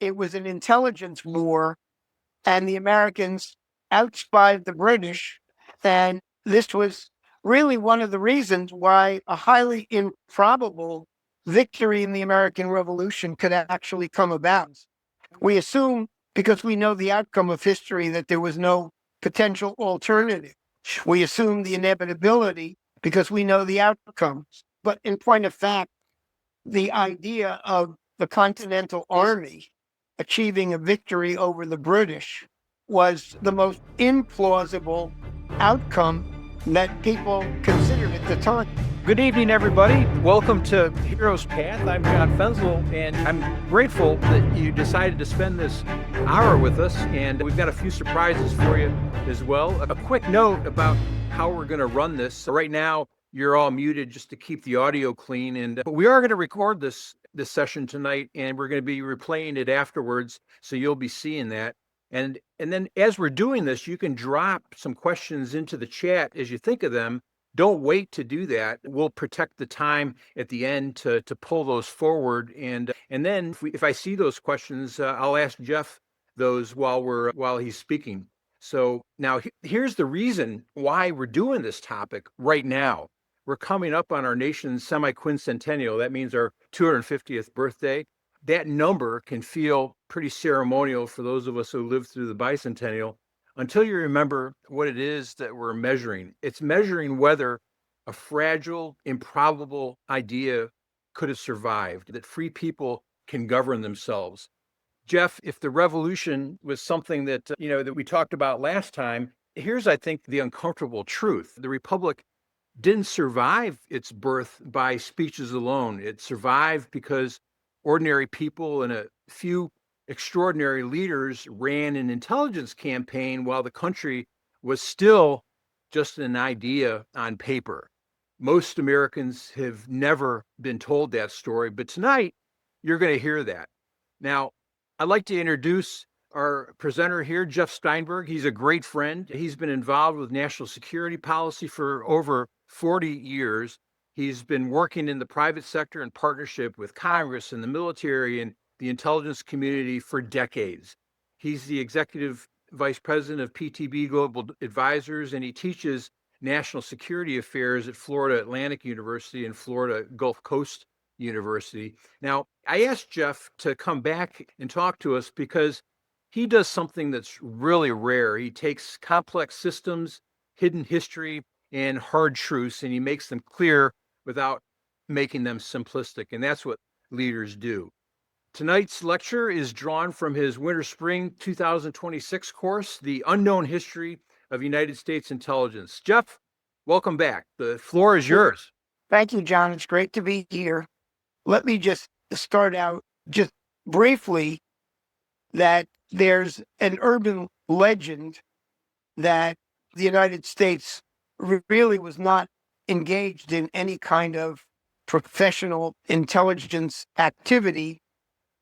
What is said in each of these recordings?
it was an intelligence war, and the Americans outspied the British. And this was really one of the reasons why a highly improbable victory in the American Revolution could actually come about. We assume, because we know the outcome of history, that there was no potential alternative. We assume the inevitability because we know the outcomes. But in point of fact, the idea of the Continental Army achieving a victory over the British was the most implausible outcome that people considered at the time. Good evening, everybody. Welcome to Hero's Path. I'm John Fensel, and I'm grateful that you decided to spend this hour with us. And we've got a few surprises for you as well. A quick note about how we're going to run this. So right now, you're all muted just to keep the audio clean. But we are going to record this session tonight, and we're going to be replaying it afterwards. So you'll be seeing that. And then as we're doing this, you can drop some questions into the chat as you think of them. Don't wait to do that. We'll protect the time at the end to pull those forward. And then if I see those questions, I'll ask Jeff those while he's speaking. So now here's the reason why we're doing this topic right now. We're coming up on our nation's semiquincentennial. That means our 250th birthday. That number can feel pretty ceremonial for those of us who lived through the bicentennial until you remember what it is that we're measuring. It's measuring whether a fragile, improbable idea could have survived, that free people can govern themselves. Jeff, if the revolution was something that, that we talked about last time, here's, I think, the uncomfortable truth. The Republic didn't survive its birth by speeches alone. It survived because ordinary people and a few extraordinary leaders ran an intelligence campaign while the country was still just an idea on paper. Most Americans have never been told that story, but tonight you're going to hear that. Now, I'd like to introduce our presenter here, Jeff Steinberg. He's a great friend. He's been involved with national security policy for over 40 years. He's been working in the private sector in partnership with Congress and the military and the intelligence community for decades. He's the executive vice president of PTB Global Advisors, and he teaches national security affairs at Florida Atlantic University and Florida Gulf Coast University. Now, I asked Jeff to come back and talk to us because he does something that's really rare. He takes complex systems, hidden history, and hard truths, and he makes them clear without making them simplistic. And that's what leaders do. Tonight's lecture is drawn from his Winter-Spring 2026 course, The Unknown History of United States Intelligence. Jeff, welcome back. The floor is yours. Thank you, John. It's great to be here. Let me just start out just briefly that there's an urban legend that the United States really was not engaged in any kind of professional intelligence activity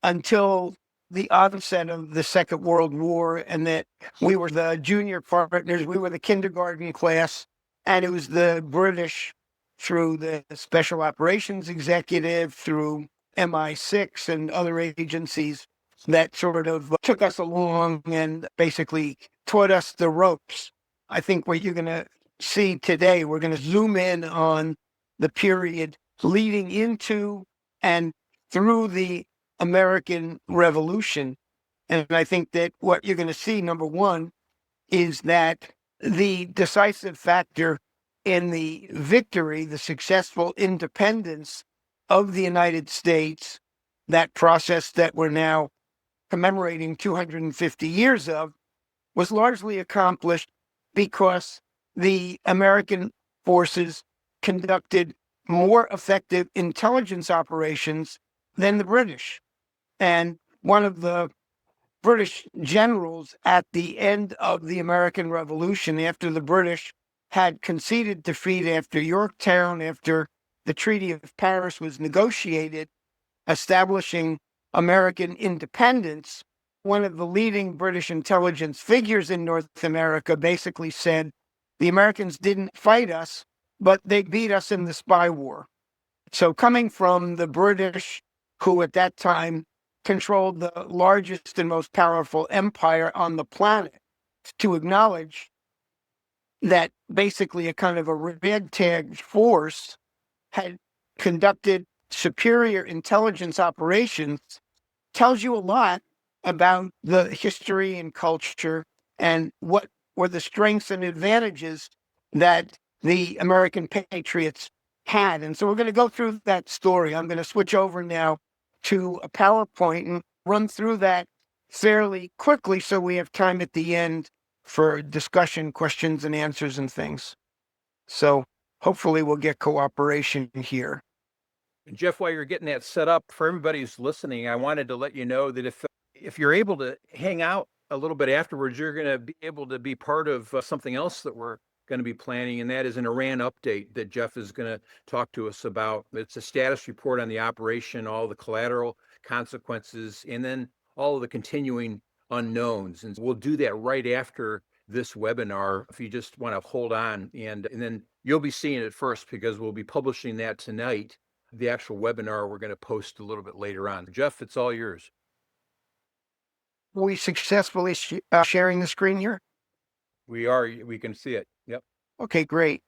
until the onset of the Second World War, and that we were the junior partners, we were the kindergarten class, and it was the British through the Special Operations Executive, through MI6 and other agencies that sort of took us along and basically taught us the ropes. I think what you're going to see today, we're going to zoom in on the period leading into and through the American Revolution. And I think that what you're going to see, number one, is that the decisive factor in the victory, the successful independence of the United States, that process that we're now commemorating 250 years of, was largely accomplished because the American forces conducted more effective intelligence operations than the British. And one of the British generals at the end of the American Revolution, after the British had conceded defeat after Yorktown, after the Treaty of Paris was negotiated, establishing American independence, one of the leading British intelligence figures in North America basically said, the Americans didn't fight us, but they beat us in the spy war. So coming from the British, who at that time controlled the largest and most powerful empire on the planet, to acknowledge that basically a kind of a ragtag force had conducted superior intelligence operations tells you a lot about the history and culture and what were the strengths and advantages that the American patriots had. And so we're going to go through that story. I'm going to switch over now to a PowerPoint and run through that fairly quickly so we have time at the end for discussion, questions, and answers and things. So hopefully we'll get cooperation here. Jeff, while you're getting that set up for everybody who's listening, I wanted to let you know that if you're able to hang out a little bit afterwards, you're going to be able to be part of something else that we're going to be planning, and that is an Iran update that Jeff is going to talk to us about. It's a status report on the operation, all the collateral consequences, and then all of the continuing unknowns. And we'll do that right after this webinar. If you just want to hold on, and then you'll be seeing it first because we'll be publishing that tonight. The actual webinar we're going to post a little bit later on. Jeff, it's all yours. We successfully sharing the screen here? We are. We can see it. Yep. Okay, great.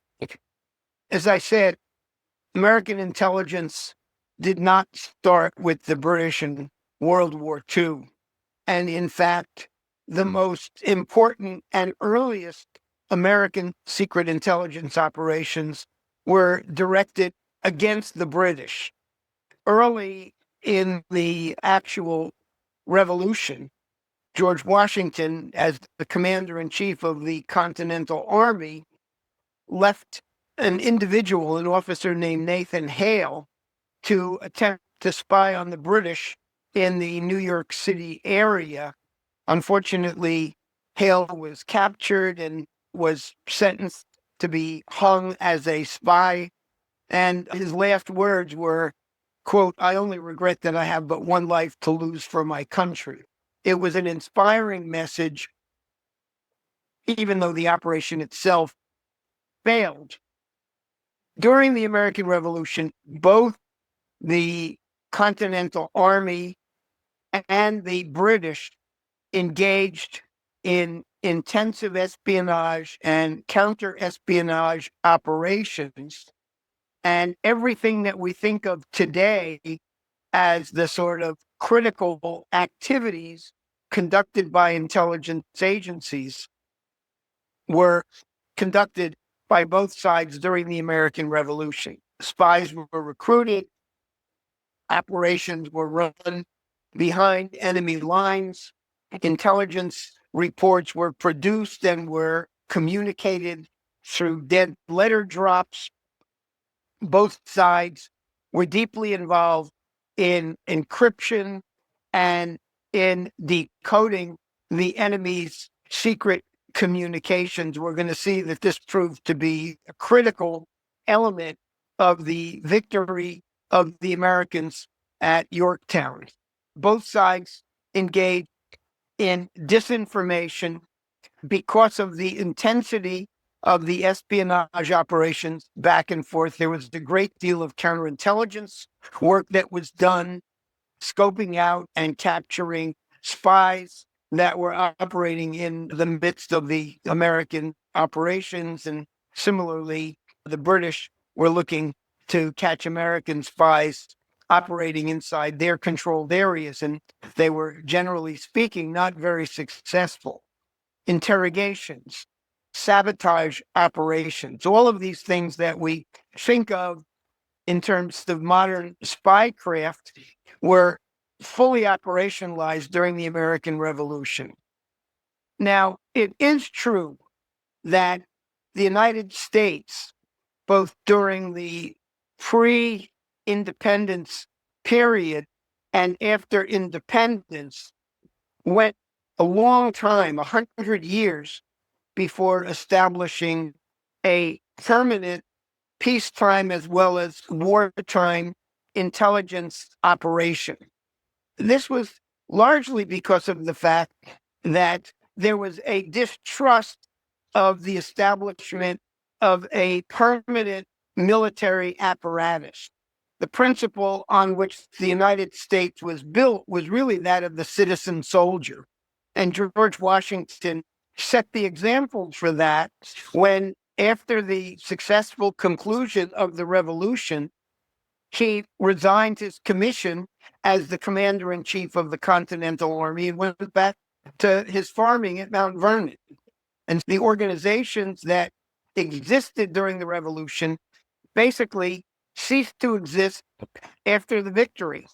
As I said, American intelligence did not start with the British in World War II. And in fact, the most important and earliest American secret intelligence operations were directed against the British. Early in the actual revolution, George Washington, as the commander-in-chief of the Continental Army, left an individual, an officer named Nathan Hale, to attempt to spy on the British in the New York City area. Unfortunately, Hale was captured and was sentenced to be hung as a spy. And his last words were, quote, "I only regret that I have but one life to lose for my country." It was an inspiring message, even though the operation itself failed. During the American Revolution, both the Continental Army and the British engaged in intensive espionage and counter-espionage operations. And everything that we think of today as the sort of critical activities conducted by intelligence agencies were conducted by both sides during the American Revolution. Spies were recruited, operations were run behind enemy lines, intelligence reports were produced and were communicated through dead letter drops. Both sides were deeply involved in encryption and in decoding the enemy's secret communications. We're going to see that this proved to be a critical element of the victory of the Americans at Yorktown. Both sides engaged in disinformation because of the intensity of the espionage operations back and forth. There was a great deal of counterintelligence work that was done, scoping out and capturing spies that were operating in the midst of the American operations. And similarly, the British were looking to catch American spies operating inside their controlled areas. And they were, generally speaking, not very successful. Interrogations, sabotage operations, all of these things that we think of in terms of modern spycraft were fully operationalized during the American Revolution. Now, it is true that the United States, both during the pre-independence period and after independence, went a long time, 100 years, before establishing a permanent peacetime as well as wartime intelligence operation. This was largely because of the fact that there was a distrust of the establishment of a permanent military apparatus. the principle on which the United States was built was really that of the citizen soldier. And George Washington set the example for that when, after the successful conclusion of the revolution, he resigned his commission as the commander in chief of the Continental Army and went back to his farming at Mount Vernon. And the organizations that existed during the revolution basically ceased to exist after the victory.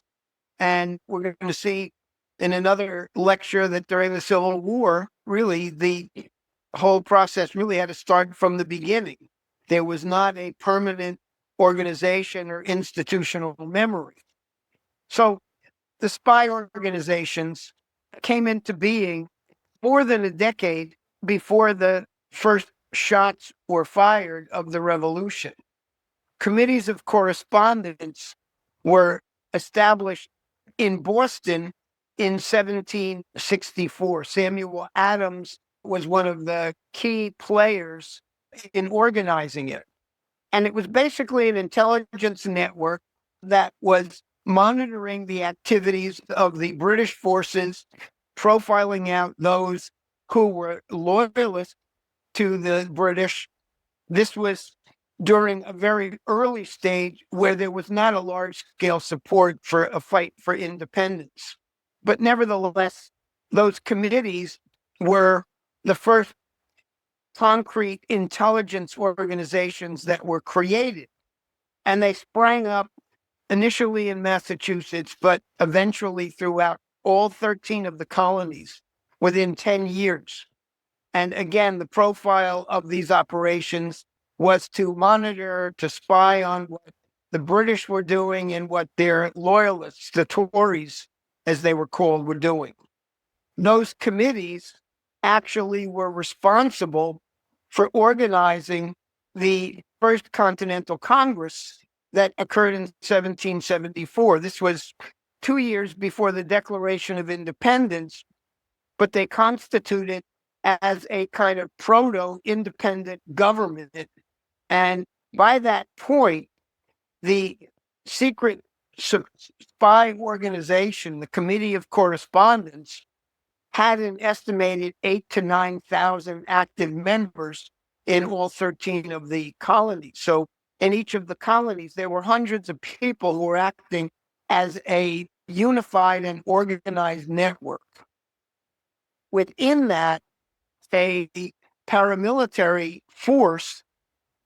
And we're going to see in another lecture that during the Civil War, really, the whole process really had to start from the beginning. There was not a permanent organization or institutional memory. So the spy organizations came into being more than a decade before the first shots were fired of the revolution. Committees of correspondence were established in Boston in 1764. Samuel Adams was one of the key players in organizing it. And it was basically an intelligence network that was monitoring the activities of the British forces, profiling out those who were loyalists to the British. This was during a very early stage where there was not a large scale support for a fight for independence. But nevertheless, those committees were the first concrete intelligence organizations that were created. And they sprang up initially in Massachusetts, but eventually throughout all 13 of the colonies within 10 years. And again, the profile of these operations was to monitor, to spy on what the British were doing and what their loyalists, the Tories, as they were called, were doing. Those committees actually were responsible for organizing the First Continental Congress that occurred in 1774. This was 2 years before the Declaration of Independence, but they constituted as a kind of proto-independent government. And by that point, the secret spy organization, the Committee of Correspondence, had an estimated 8,000 to 9,000 active members in all 13 of the colonies. So in each of the colonies, there were hundreds of people who were acting as a unified and organized network. Within that, a paramilitary force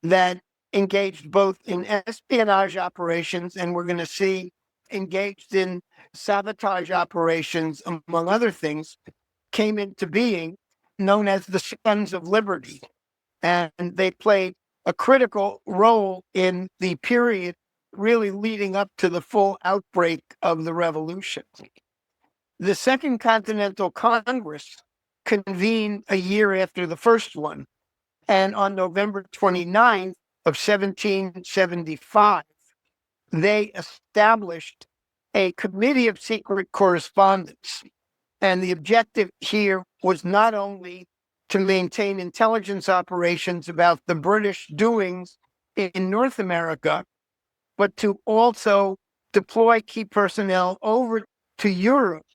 that engaged both in espionage operations and we're going to see engaged in sabotage operations, among other things, came into being, known as the Sons of Liberty. And they played a critical role in the period really leading up to the full outbreak of the revolution. The Second Continental Congress convened a year after the first one. And on November 29th of 1775, they established a committee of secret correspondence. And the objective here was not only to maintain intelligence operations about the British doings in North America, but to also deploy key personnel over to Europe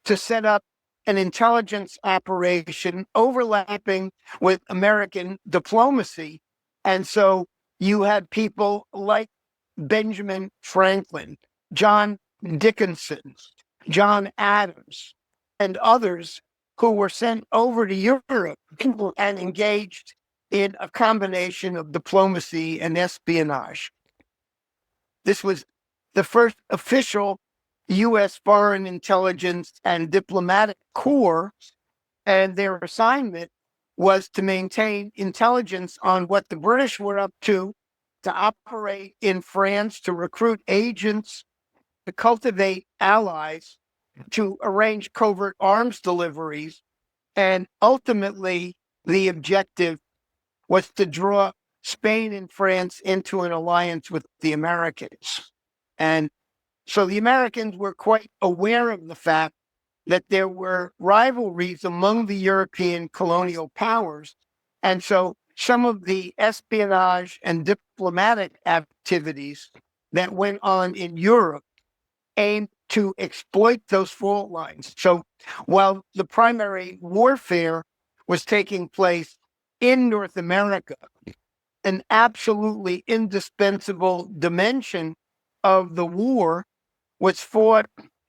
to set up an intelligence operation overlapping with American diplomacy. And so you had people like Benjamin Franklin, John Dickinson, John Adams, and others who were sent over to Europe and engaged in a combination of diplomacy and espionage. This was the first official U.S. foreign intelligence and diplomatic corps, and their assignment was to maintain intelligence on what the British were up to operate in France, to recruit agents, to cultivate allies, to arrange covert arms deliveries, and ultimately the objective was to draw Spain and France into an alliance with the Americans. And so the Americans were quite aware of the fact that there were rivalries among the European colonial powers. And so some of the espionage and diplomatic activities that went on in Europe aimed to exploit those fault lines. So while the primary warfare was taking place in North America, an absolutely indispensable dimension of the war was fought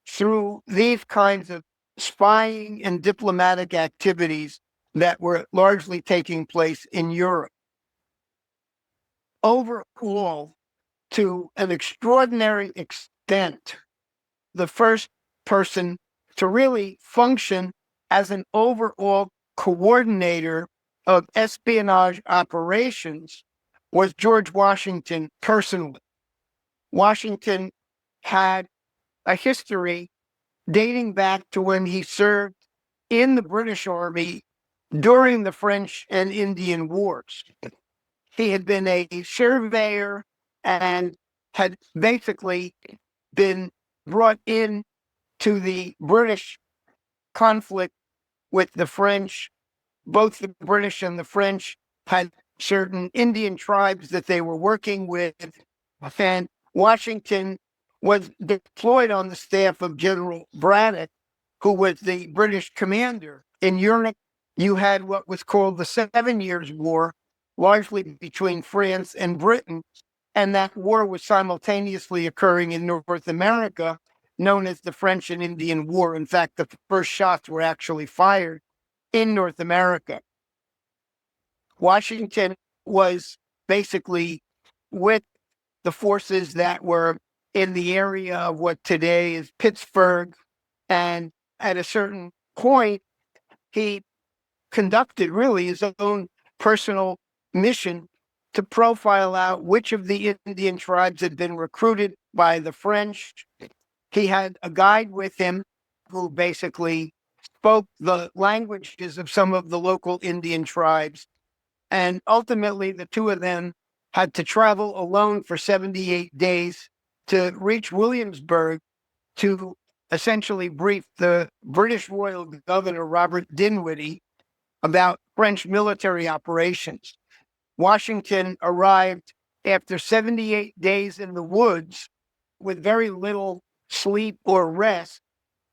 through these kinds of spying and diplomatic activities that were largely taking place in Europe. Overall, to an extraordinary extent, the first person to really function as an overall coordinator of espionage operations was George Washington personally. Washington had a history dating back to when he served in the British Army during the French and Indian Wars. He had been a surveyor and had basically been brought in to the British conflict with the French. Both the British and the French had certain Indian tribes that they were working with, and Washington was deployed on the staff of General Braddock, who was the British commander. In Europe, you had what was called the 7 Years' War, largely between France and Britain, and that war was simultaneously occurring in North America, known as the French and Indian War. In fact, the first shots were actually fired in North America. Washington was basically with the forces that were in the area of what today is Pittsburgh. And at a certain point, he conducted really his own personal mission to profile out which of the Indian tribes had been recruited by the French. He had a guide with him who basically spoke the languages of some of the local Indian tribes. And ultimately, the two of them had to travel alone for 78 days to reach Williamsburg to essentially brief the British royal governor, Robert Dinwiddie, about French military operations. Washington arrived after 78 days in the woods with very little sleep or rest,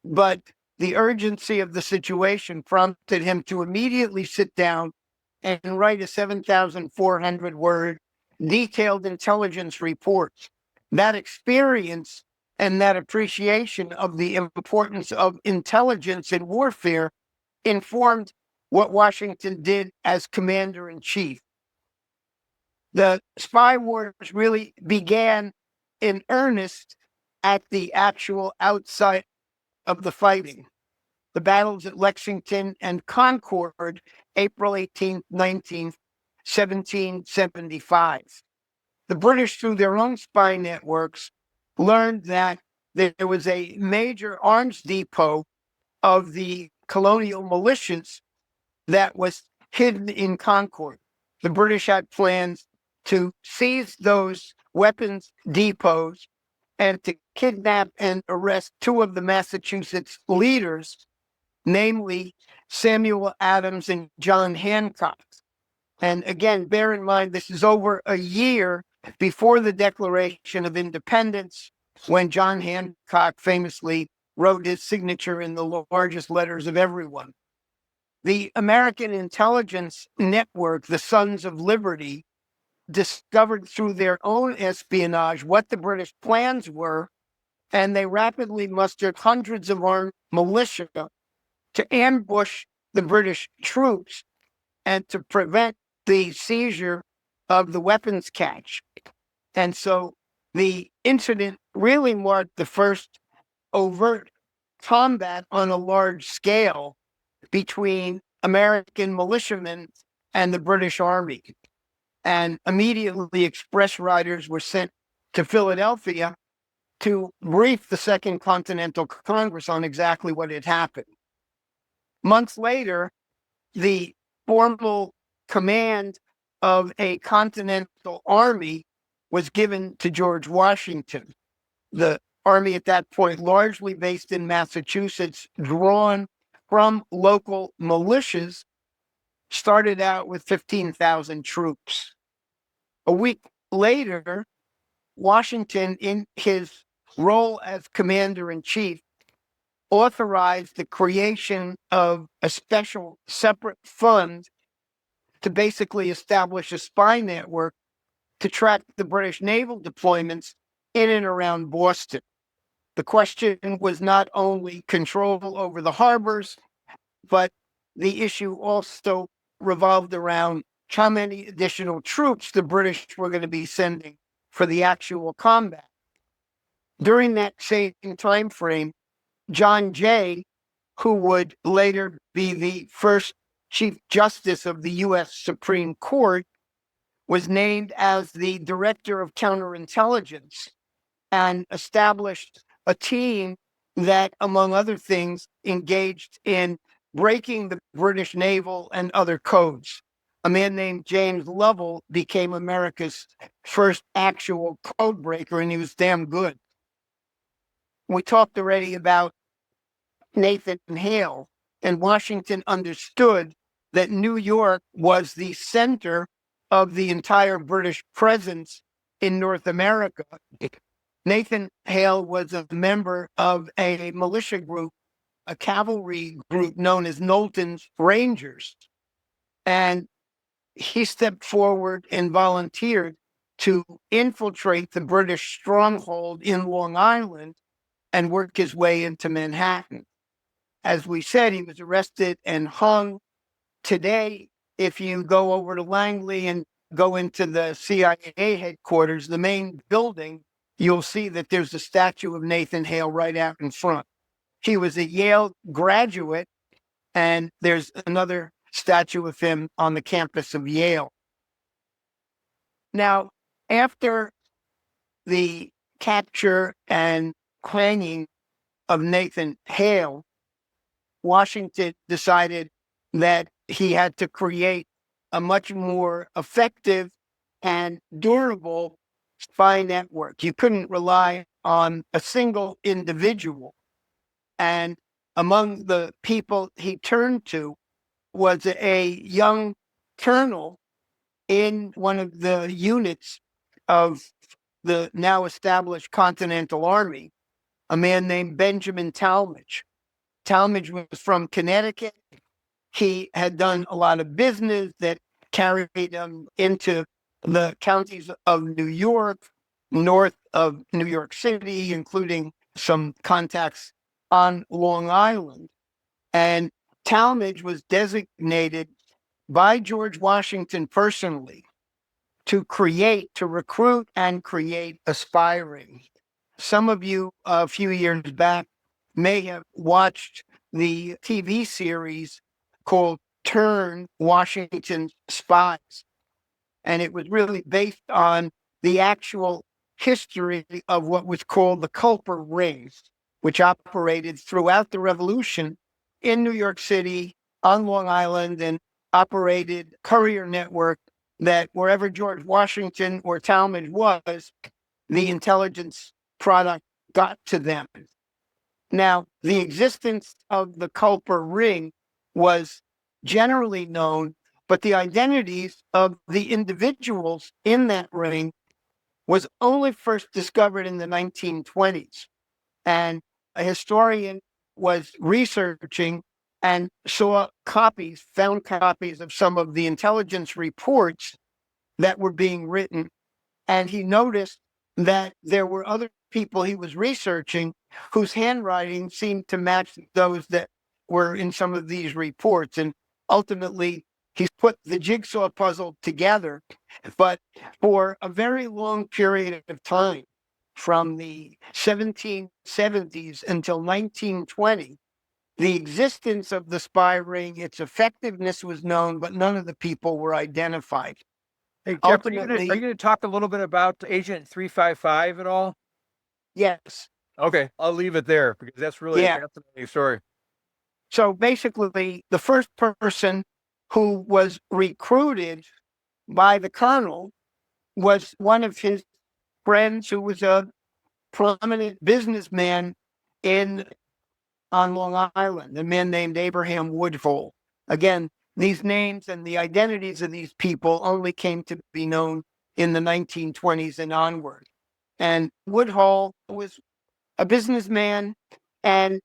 but the urgency of the situation prompted him to immediately sit down and write a 7,400 word detailed intelligence report. That experience and that appreciation of the importance of intelligence in warfare informed what Washington did as commander in chief. The spy wars really began in earnest at the actual outset of the fighting. The battles at Lexington and Concord, April 18th, 19th, 1775. The British, through their own spy networks, learned that there was a major arms depot of the colonial militias that was hidden in Concord. The British had plans to seize those weapons depots and to kidnap and arrest two of the Massachusetts leaders, namely Samuel Adams and John Hancock. And again, bear in mind, this is over a year before the Declaration of Independence, when John Hancock famously wrote his signature in the largest letters of everyone. The American intelligence network, the Sons of Liberty, discovered through their own espionage what the British plans were, and they rapidly mustered hundreds of armed militia to ambush the British troops and to prevent the seizure of the weapons cache. And so the incident really marked the first overt combat on a large scale between American militiamen and the British Army. And immediately express riders were sent to Philadelphia to brief the Second Continental Congress on exactly what had happened. Months later, the formal command of a continental army was given to George Washington. The army at that point, largely based in Massachusetts, drawn from local militias, started out with 15,000 troops. A week later, Washington, in his role as commander in chief, authorized the creation of a special separate fund to basically establish a spy network to track the British naval deployments in and around Boston. The question was not only control over the harbors, but the issue also revolved around how many additional troops the British were going to be sending for the actual combat. During that same time frame, John Jay, who would later be the first Chief Justice of the U.S. Supreme Court, was named as the Director of Counterintelligence and established a team that, among other things, engaged in breaking the British naval and other codes. A man named James Lovell became America's first actual code breaker, and he was damn good. We talked already about Nathan Hale, and Washington understood that New York was the center of the entire British presence in North America. Nathan Hale was a member of a militia group, a cavalry group known as Knowlton's Rangers. And he stepped forward and volunteered to infiltrate the British stronghold in Long Island and work his way into Manhattan. As we said, he was arrested and hung. Today, if you go over to Langley and go into the CIA headquarters, the main building, you'll see that there's a statue of Nathan Hale right out in front. He was a Yale graduate, and there's another statue of him on the campus of Yale. Now, after the capture and hanging of Nathan Hale, Washington decided that he had to create a much more effective and durable spy network. You couldn't rely on a single individual. And among the people he turned to was a young colonel in one of the units of the now established Continental Army, a man named Benjamin Talmadge. Talmadge was from Connecticut. He had done a lot of business that carried him into the counties of New York, north of New York City, including some contacts on Long Island. And Talmadge was designated by George Washington personally to recruit and create a spy ring. Some of you a few years back may have watched the TV series called Turn Washington's Spies. And it was really based on the actual history of what was called the Culper Ring, which operated throughout the Revolution in New York City, on Long Island, and operated courier network that wherever George Washington or Talmadge was, the intelligence product got to them. Now, the existence of the Culper Ring was generally known, but the identities of the individuals in that ring was only first discovered in the 1920s. And a historian was researching and found copies of some of the intelligence reports that were being written. And he noticed that there were other people he was researching whose handwriting seemed to match those that were in some of these reports. And ultimately, he's put the jigsaw puzzle together. But for a very long period of time, from the 1770s until 1920, the existence of the spy ring, its effectiveness was known, but none of the people were identified. Hey, Jeff, are you going to talk a little bit about Agent 355 at all? Yes. Okay, I'll leave it there because that's really a fascinating story. So basically, the first person who was recruited by the colonel was one of his friends who was a prominent businessman on Long Island, a man named Abraham Woodhull. Again, these names and the identities of these people only came to be known in the 1920s and onward. And Woodhull was a businessman. And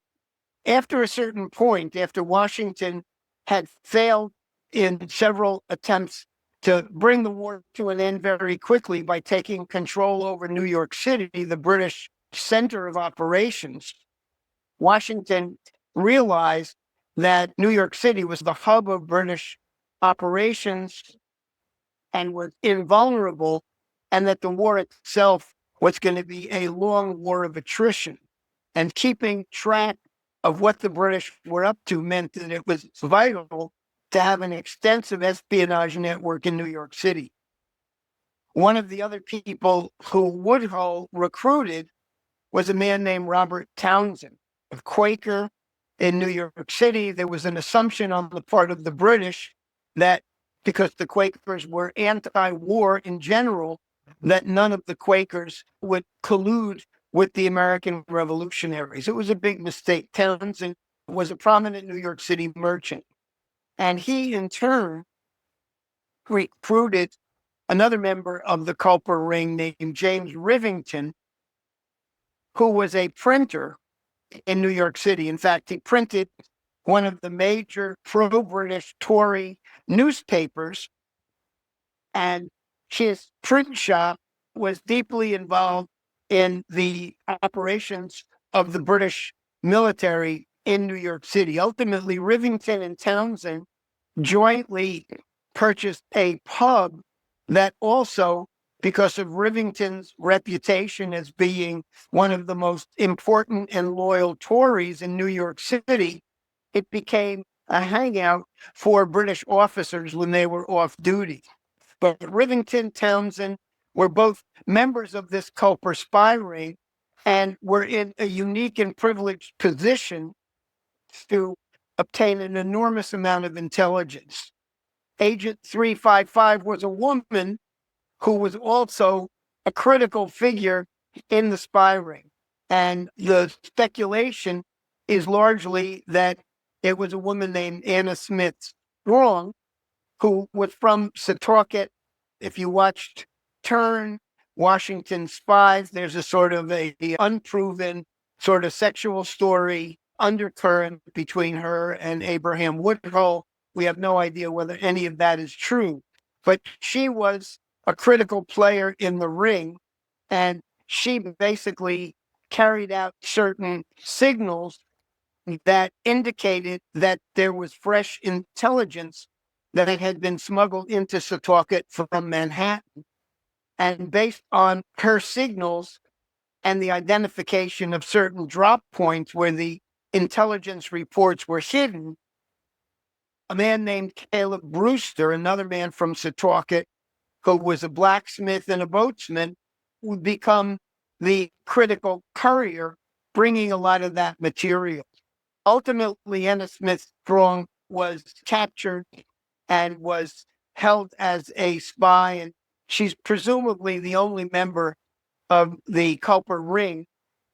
after a certain point, after Washington had failed in several attempts to bring the war to an end very quickly by taking control over New York City, the British center of operations, Washington realized that New York City was the hub of British operations and was invulnerable, and that the war itself was going to be a long war of attrition. And keeping track of what the British were up to meant that it was vital to have an extensive espionage network in New York City. One of the other people who Woodhull recruited was a man named Robert Townsend, a Quaker in New York City. There was an assumption on the part of the British that because the Quakers were anti-war in general, that none of the Quakers would collude with the American revolutionaries. It was a big mistake. Townsend was a prominent New York City merchant. And he, in turn, recruited another member of the Culper Ring named James Rivington, who was a printer in New York City. In fact, he printed one of the major pro-British Tory newspapers, and his print shop was deeply involved in the operations of the British military in New York City. Ultimately, Rivington and Townsend jointly purchased a pub that also, because of Rivington's reputation as being one of the most important and loyal Tories in New York City, it became a hangout for British officers when they were off duty. But Rivington, Townsend were both members of this Culper spy ring and were in a unique and privileged position to obtain an enormous amount of intelligence. Agent 355 was a woman who was also a critical figure in the spy ring. And the speculation is largely that it was a woman named Anna Smith Strong, who was from Setauket. If you watched Turn, Washington Spies, there's a sort of a unproven sort of sexual story undercurrent between her and Abraham Woodhull. We have no idea whether any of that is true, but she was a critical player in the ring, and she basically carried out certain signals that indicated that there was fresh intelligence that had been smuggled into Setauket from Manhattan. And based on her signals and the identification of certain drop points where the intelligence reports were hidden, a man named Caleb Brewster, another man from Setauket, who was a blacksmith and a boatsman, would become the critical courier, bringing a lot of that material. Ultimately, Anna Smith Strong was captured and was held as a spy, and she's presumably the only member of the Culper Ring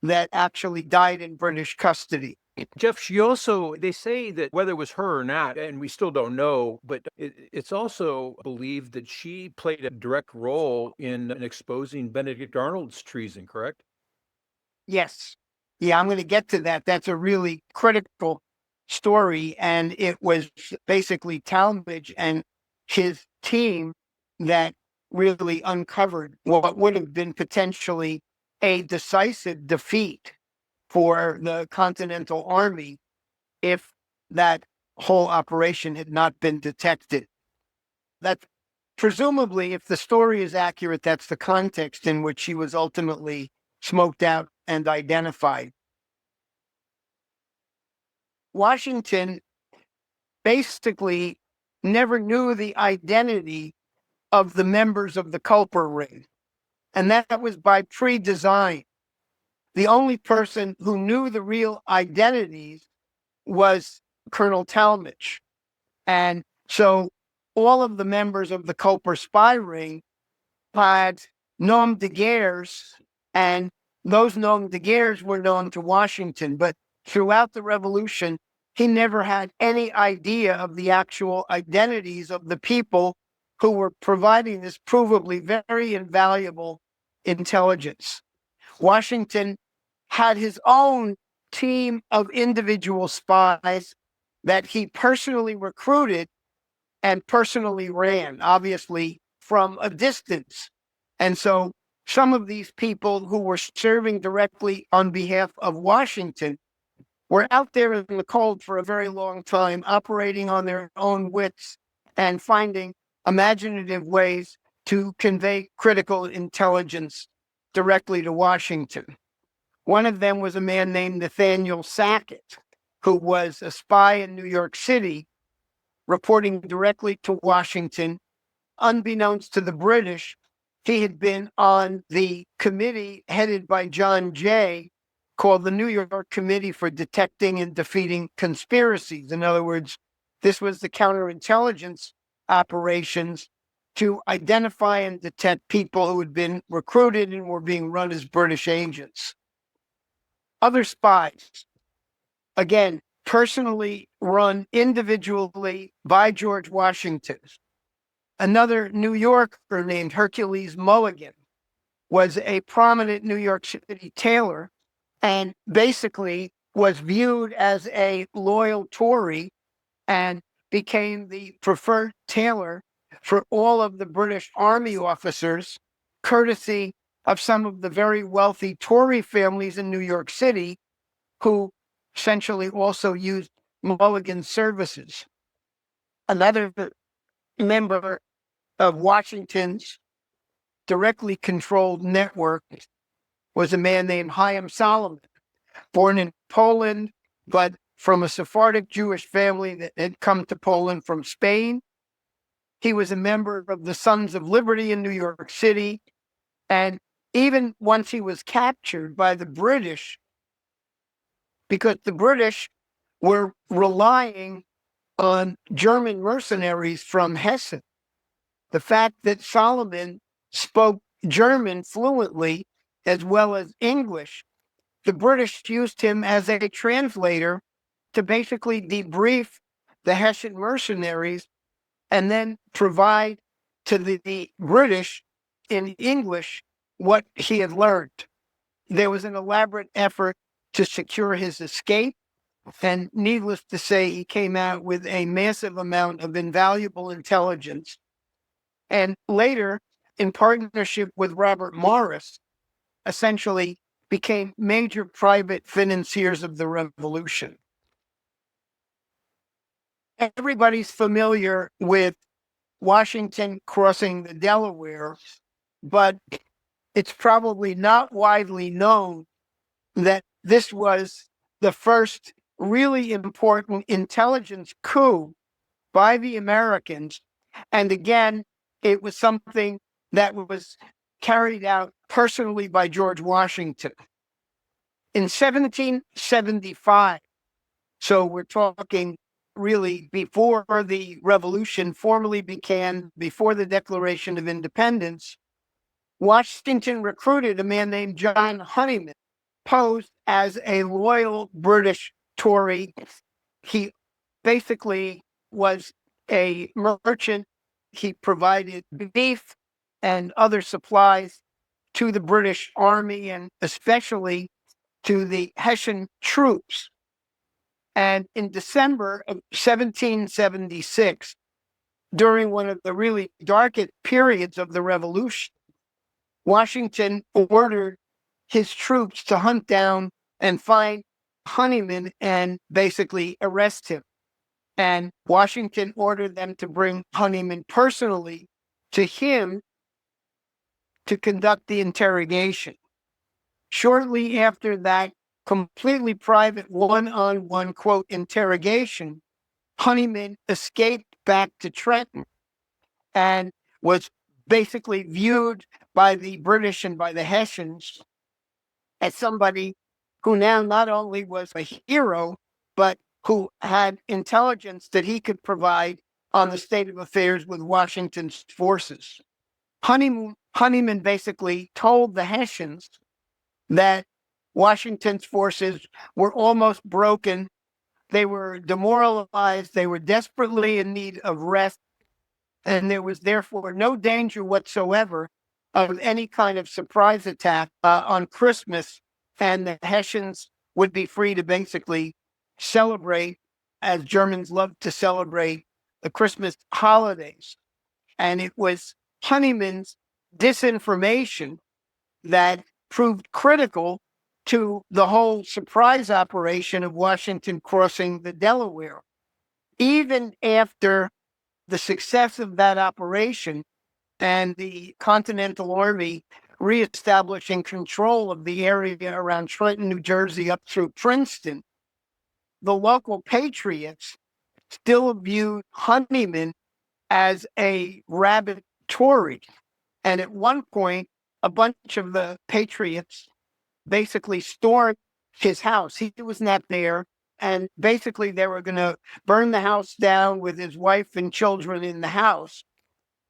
that actually died in British custody. Jeff, she also, they say that whether it was her or not, and we still don't know, but it's also believed that she played a direct role in exposing Benedict Arnold's treason, correct? Yes. Yeah, I'm going to get to that. That's a really critical story. And it was basically Talmadge and his team that really uncovered what would have been potentially a decisive defeat for the Continental Army if that whole operation had not been detected. That presumably, if the story is accurate, that's the context in which she was ultimately smoked out and identified. Washington basically never knew the identity of the members of the Culper Ring, and that was by pre-design. The only person who knew the real identities was Colonel Talmadge. And so all of the members of the Culper spy ring had nom de guerres, and those nom de guerres were known to Washington. But throughout the revolution, he never had any idea of the actual identities of the people who were providing this provably very invaluable intelligence. Washington had his own team of individual spies that he personally recruited and personally ran, obviously from a distance. And so some of these people who were serving directly on behalf of Washington were out there in the cold for a very long time, operating on their own wits and finding imaginative ways to convey critical intelligence directly to Washington. One of them was a man named Nathaniel Sackett, who was a spy in New York City, reporting directly to Washington. Unbeknownst to the British, he had been on the committee headed by John Jay called the New York Committee for Detecting and Defeating Conspiracies. In other words, this was the counterintelligence operations to identify and detect people who had been recruited and were being run as British agents. Other spies, again, personally run individually by George Washington. Another New Yorker named Hercules Mulligan was a prominent New York City tailor and basically was viewed as a loyal Tory and became the preferred tailor for all of the British Army officers, courtesy of some of the very wealthy Tory families in New York City who essentially also used Mulligan's services. Another member of Washington's directly controlled network was a man named Chaim Solomon, born in Poland, but from a Sephardic Jewish family that had come to Poland from Spain. He was a member of the Sons of Liberty in New York City. And even once he was captured by the British, because the British were relying on German mercenaries from Hesse. The fact that Solomon spoke German fluently as well as English, the British used him as a translator to basically debrief the Hessian mercenaries and then provide to the British in English what he had learned. There was an elaborate effort to secure his escape. And needless to say, he came out with a massive amount of invaluable intelligence. And later, in partnership with Robert Morris, essentially became major private financiers of the revolution. Everybody's familiar with Washington crossing the Delaware, but it's probably not widely known that this was the first really important intelligence coup by the Americans. And again, it was something that was carried out personally by George Washington. In 1775, so we're talking really before the revolution formally began, before the Declaration of Independence, Washington recruited a man named John Honeyman, posed as a loyal British Tory. He basically was a merchant. He provided beef and other supplies to the British Army and especially to the Hessian troops. And in December of 1776, during one of the really darkest periods of the revolution, Washington ordered his troops to hunt down and find Honeyman and basically arrest him. And Washington ordered them to bring Honeyman personally to him to conduct the interrogation. Shortly after that completely private one-on-one, quote, interrogation, Honeyman escaped back to Trenton and was basically viewed by the British and by the Hessians as somebody who now not only was a hero, but who had intelligence that he could provide on the state of affairs with Washington's forces. Honeyman basically told the Hessians that Washington's forces were almost broken. They were demoralized. They were desperately in need of rest. And there was therefore no danger whatsoever of any kind of surprise attack on Christmas, and the Hessians would be free to basically celebrate, as Germans love to celebrate, the Christmas holidays. And it was Honeyman's disinformation that proved critical to the whole surprise operation of Washington crossing the Delaware. Even after the success of that operation and the Continental Army reestablishing control of the area around Trenton, New Jersey, up through Princeton, the local patriots still viewed Honeyman as a rabid Tory. And at one point, a bunch of the patriots basically stormed his house. He was not there. And basically, they were going to burn the house down with his wife and children in the house.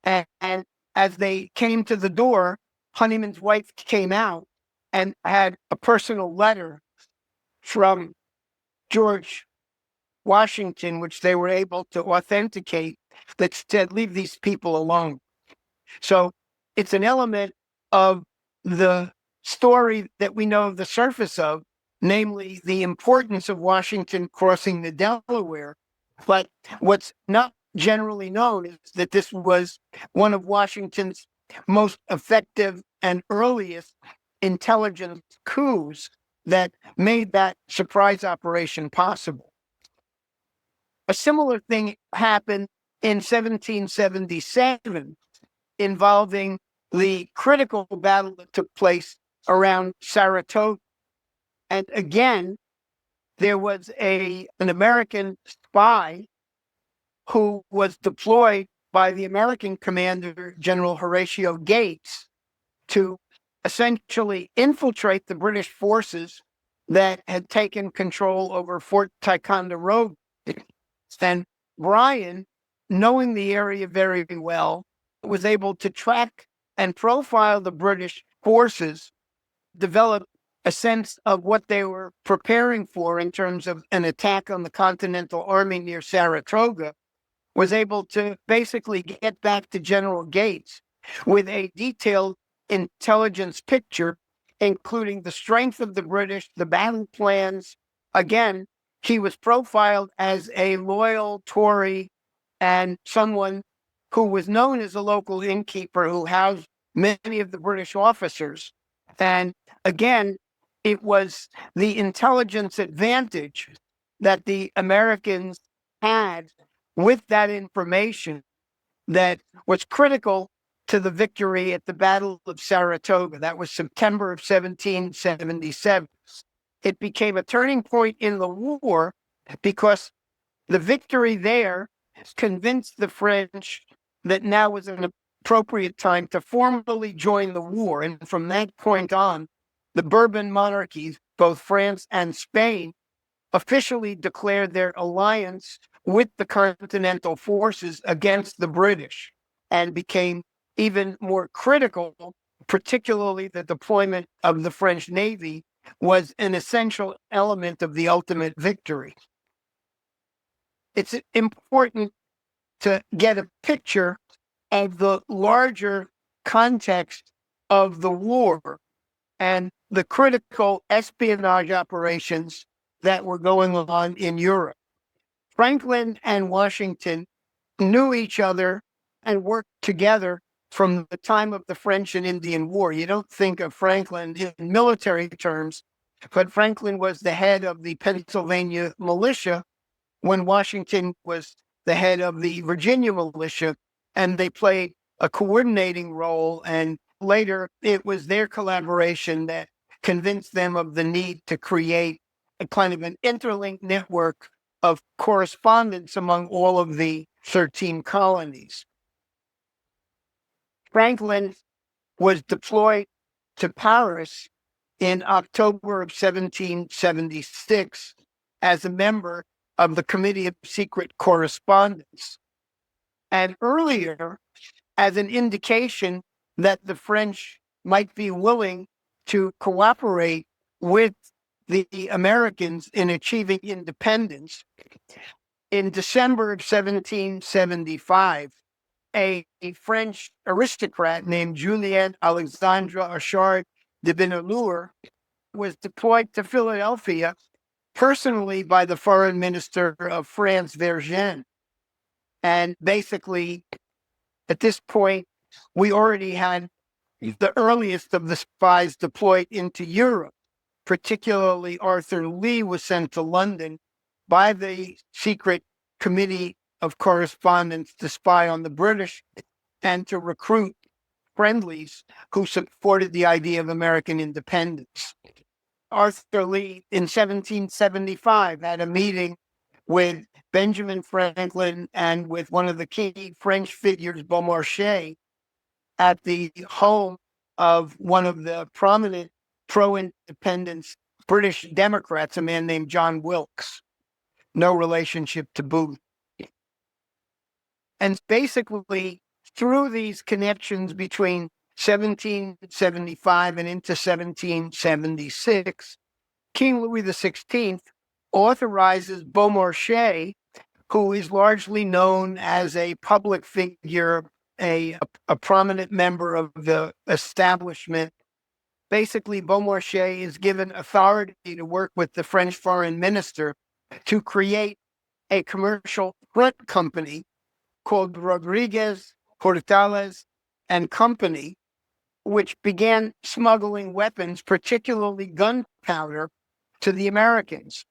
And as they came to the door, Honeyman's wife came out and had a personal letter from George Washington, which they were able to authenticate, that said, "Leave these people alone." So it's an element of the story that we know the surface of, namely the importance of Washington crossing the Delaware. But what's not generally known is that this was one of Washington's most effective and earliest intelligence coups that made that surprise operation possible. A similar thing happened in 1777 involving the critical battle that took place around Saratoga. And again, there was an American spy who was deployed by the American commander, General Horatio Gates, to essentially infiltrate the British forces that had taken control over Fort Ticonderoga. And Bryan, knowing the area very well, was able to track and profile the British forces, develop a sense of what they were preparing for in terms of an attack on the Continental Army near Saratoga, was able to basically get back to General Gates with a detailed intelligence picture, including the strength of the British, the battle plans. Again, he was profiled as a loyal Tory and someone who was known as a local innkeeper who housed many of the British officers. And again, it was the intelligence advantage that the Americans had with that information that was critical to the victory at the Battle of Saratoga. That was September of 1777. It became a turning point in the war because the victory there convinced the French that now was an appropriate time to formally join the war. And from that point on, the Bourbon monarchies, both France and Spain, officially declared their alliance with the Continental forces against the British and became even more critical, particularly the deployment of the French Navy was an essential element of the ultimate victory. It's important to get a picture of the larger context of the war and the critical espionage operations that were going on in Europe. Franklin and Washington knew each other and worked together from the time of the French and Indian War. You don't think of Franklin in military terms, but Franklin was the head of the Pennsylvania militia when Washington was the head of the Virginia militia, and they played a coordinating role. And later, it was their collaboration that convinced them of the need to create a kind of an interlinked network of correspondence among all of the 13 colonies. Franklin was deployed to Paris in October of 1776 as a member of the Committee of Secret Correspondence. And earlier, as an indication that the French might be willing to cooperate with the Americans in achieving independence, in December of 1775, a French aristocrat named Julien Alexandre Achard de Villenour was deployed to Philadelphia personally by the foreign minister of France, Vergennes. And basically, at this point, we already had the earliest of the spies deployed into Europe. Particularly, Arthur Lee was sent to London by the secret committee of correspondence to spy on the British and to recruit friendlies who supported the idea of American independence. Arthur Lee in 1775 had a meeting with Benjamin Franklin and with one of the key French figures, Beaumarchais, at the home of one of the prominent pro-independence British Democrats, a man named John Wilkes, no relationship to Booth. And basically, through these connections between 1775 and into 1776, King Louis XVI authorizes Beaumarchais, who is largely known as a public figure, a prominent member of the establishment. Basically, Beaumarchais is given authority to work with the French foreign minister to create a commercial front company called Rodriguez, Portales, and Company, which began smuggling weapons, particularly gunpowder, to the Americans.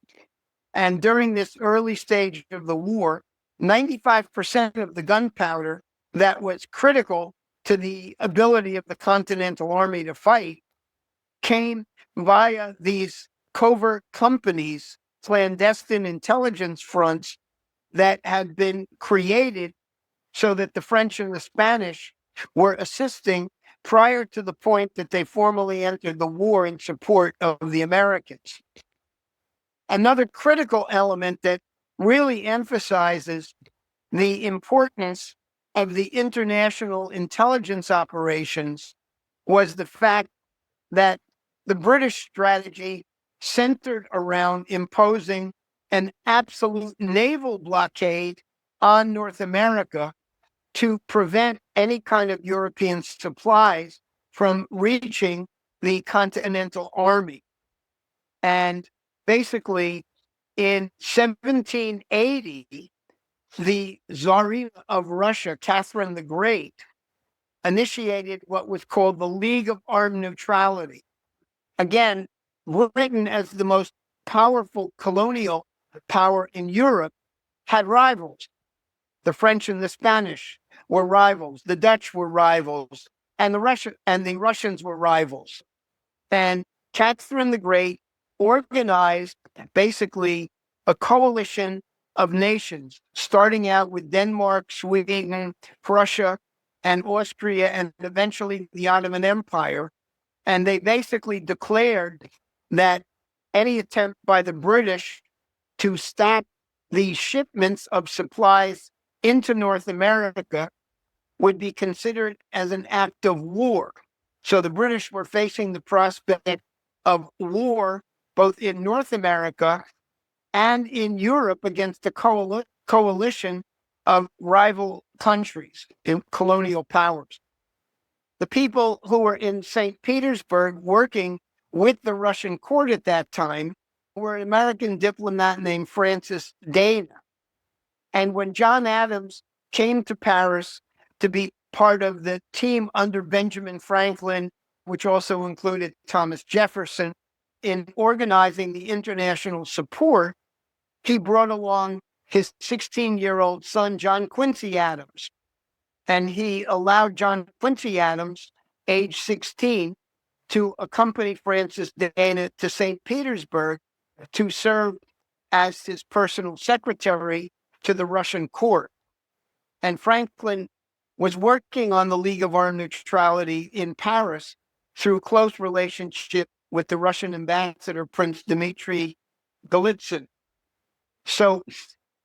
And during this early stage of the war, 95% of the gunpowder that was critical to the ability of the Continental Army to fight came via these covert companies, clandestine intelligence fronts that had been created so that the French and the Spanish were assisting prior to the point that they formally entered the war in support of the Americans. Another critical element that really emphasizes the importance of the international intelligence operations was the fact that the British strategy centered around imposing an absolute naval blockade on North America to prevent any kind of European supplies from reaching the Continental Army. And basically, in 1780, the Tsarina of Russia, Catherine the Great, initiated what was called the League of Armed Neutrality. Again, Britain, as the most powerful colonial power in Europe, had rivals. The French and the Spanish were rivals. The Dutch were rivals, and the Russians were rivals. And Catherine the Great organized basically a coalition of nations, starting out with Denmark, Sweden, Prussia, and Austria, and eventually the Ottoman Empire. And they basically declared that any attempt by the British to stop the shipments of supplies into North America would be considered as an act of war. So the British were facing the prospect of war both in North America and in Europe against a coalition of rival countries, colonial powers. The people who were in St. Petersburg working with the Russian court at that time were an American diplomat named Francis Dana. And when John Adams came to Paris to be part of the team under Benjamin Franklin, which also included Thomas Jefferson, in organizing the international support, he brought along his 16-year-old son, John Quincy Adams. And he allowed John Quincy Adams, age 16, to accompany Francis Dana to St. Petersburg to serve as his personal secretary to the Russian court. And Franklin was working on the League of Armed Neutrality in Paris through close relationship with the Russian ambassador, Prince Dmitry Golitsyn. So,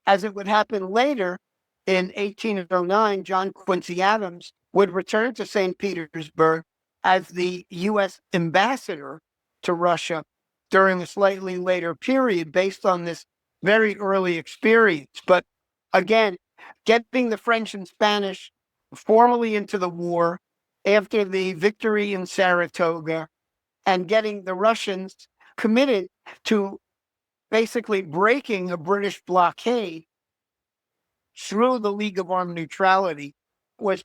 as it would happen later, in 1809, John Quincy Adams would return to St. Petersburg as the U.S. ambassador to Russia during a slightly later period based on this very early experience. But again, getting the French and Spanish formally into the war after the victory in Saratoga and getting the Russians committed to basically breaking a British blockade through the League of Armed Neutrality was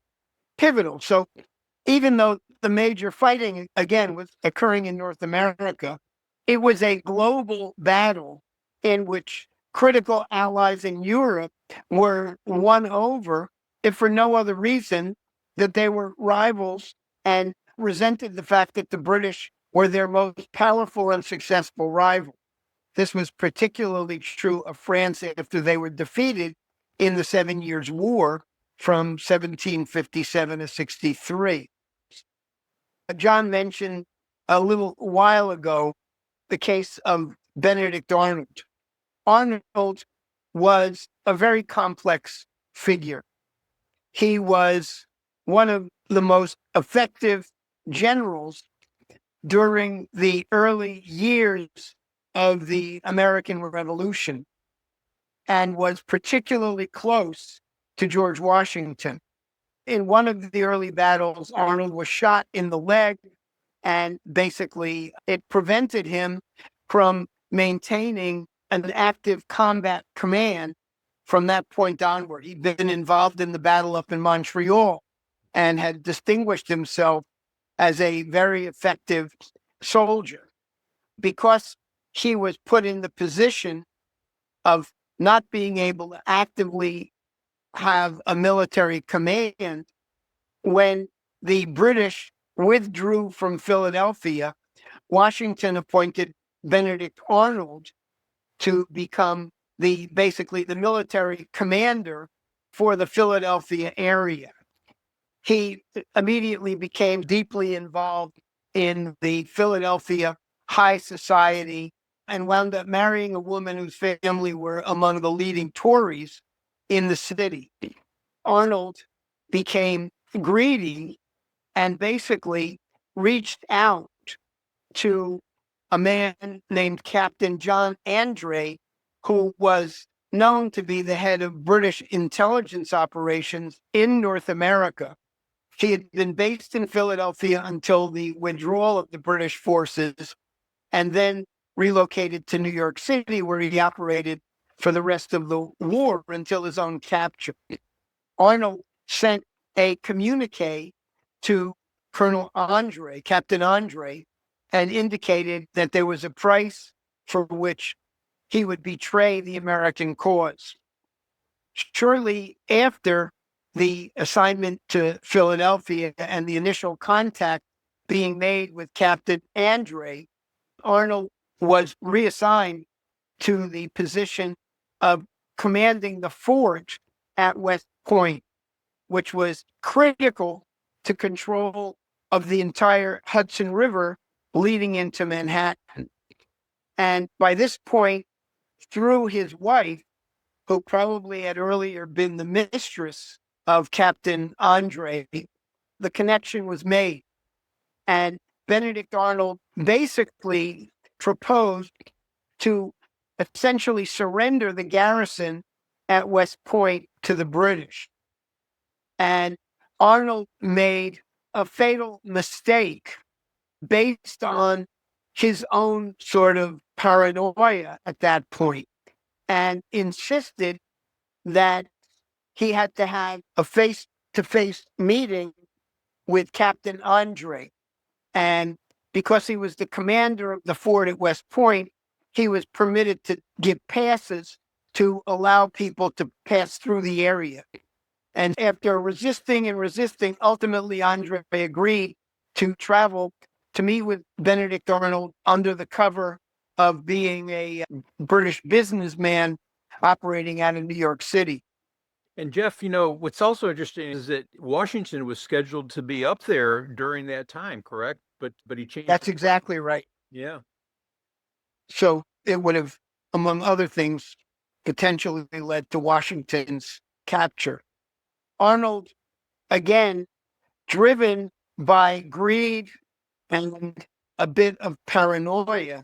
pivotal. So even though the major fighting, again, was occurring in North America, it was a global battle in which critical allies in Europe were won over, if for no other reason that they were rivals and resented the fact that the British were their most powerful and successful rival. This was particularly true of France after they were defeated in the 7 Years' War from 1757 to 63. John mentioned a little while ago the case of Benedict Arnold. Arnold was a very complex figure. He was one of the most effective generals during the early years of the American Revolution and was particularly close to George Washington. In one of the early battles, Arnold was shot in the leg, and basically it prevented him from maintaining an active combat command from that point onward. He'd been involved in the battle up in Montreal and had distinguished himself as a very effective soldier. Because he was put in the position of not being able to actively have a military command, when the British withdrew from Philadelphia, Washington appointed Benedict Arnold to become basically the military commander for the Philadelphia area. He immediately became deeply involved in the Philadelphia high society and wound up marrying a woman whose family were among the leading Tories in the city. Arnold became greedy and basically reached out to a man named Captain John Andre, who was known to be the head of British intelligence operations in North America. He had been based in Philadelphia until the withdrawal of the British forces and then relocated to New York City, where he operated for the rest of the war until his own capture. Arnold sent a communique to Colonel Andre, Captain Andre, and indicated that there was a price for which he would betray the American cause. Shortly after the assignment to Philadelphia and the initial contact being made with Captain Andre, Arnold was reassigned to the position of commanding the fort at West Point, which was critical to control of the entire Hudson River leading into Manhattan. And by this point, through his wife, who probably had earlier been the mistress of Captain Andre, the connection was made. And Benedict Arnold basically proposed to essentially surrender the garrison at West Point to the British. And Arnold made a fatal mistake based on his own sort of paranoia at that point and insisted that he had to have a face-to-face meeting with Captain Andre. And because he was the commander of the fort at West Point, he was permitted to give passes to allow people to pass through the area. And after resisting and resisting, ultimately Andre agreed to travel to meet with Benedict Arnold under the cover of being a British businessman operating out of New York City. And Jeff, what's also interesting is that Washington was scheduled to be up there during that time, correct? But he changed. That's exactly right. Yeah. So it would have, among other things, potentially led to Washington's capture. Arnold, again, driven by greed and a bit of paranoia,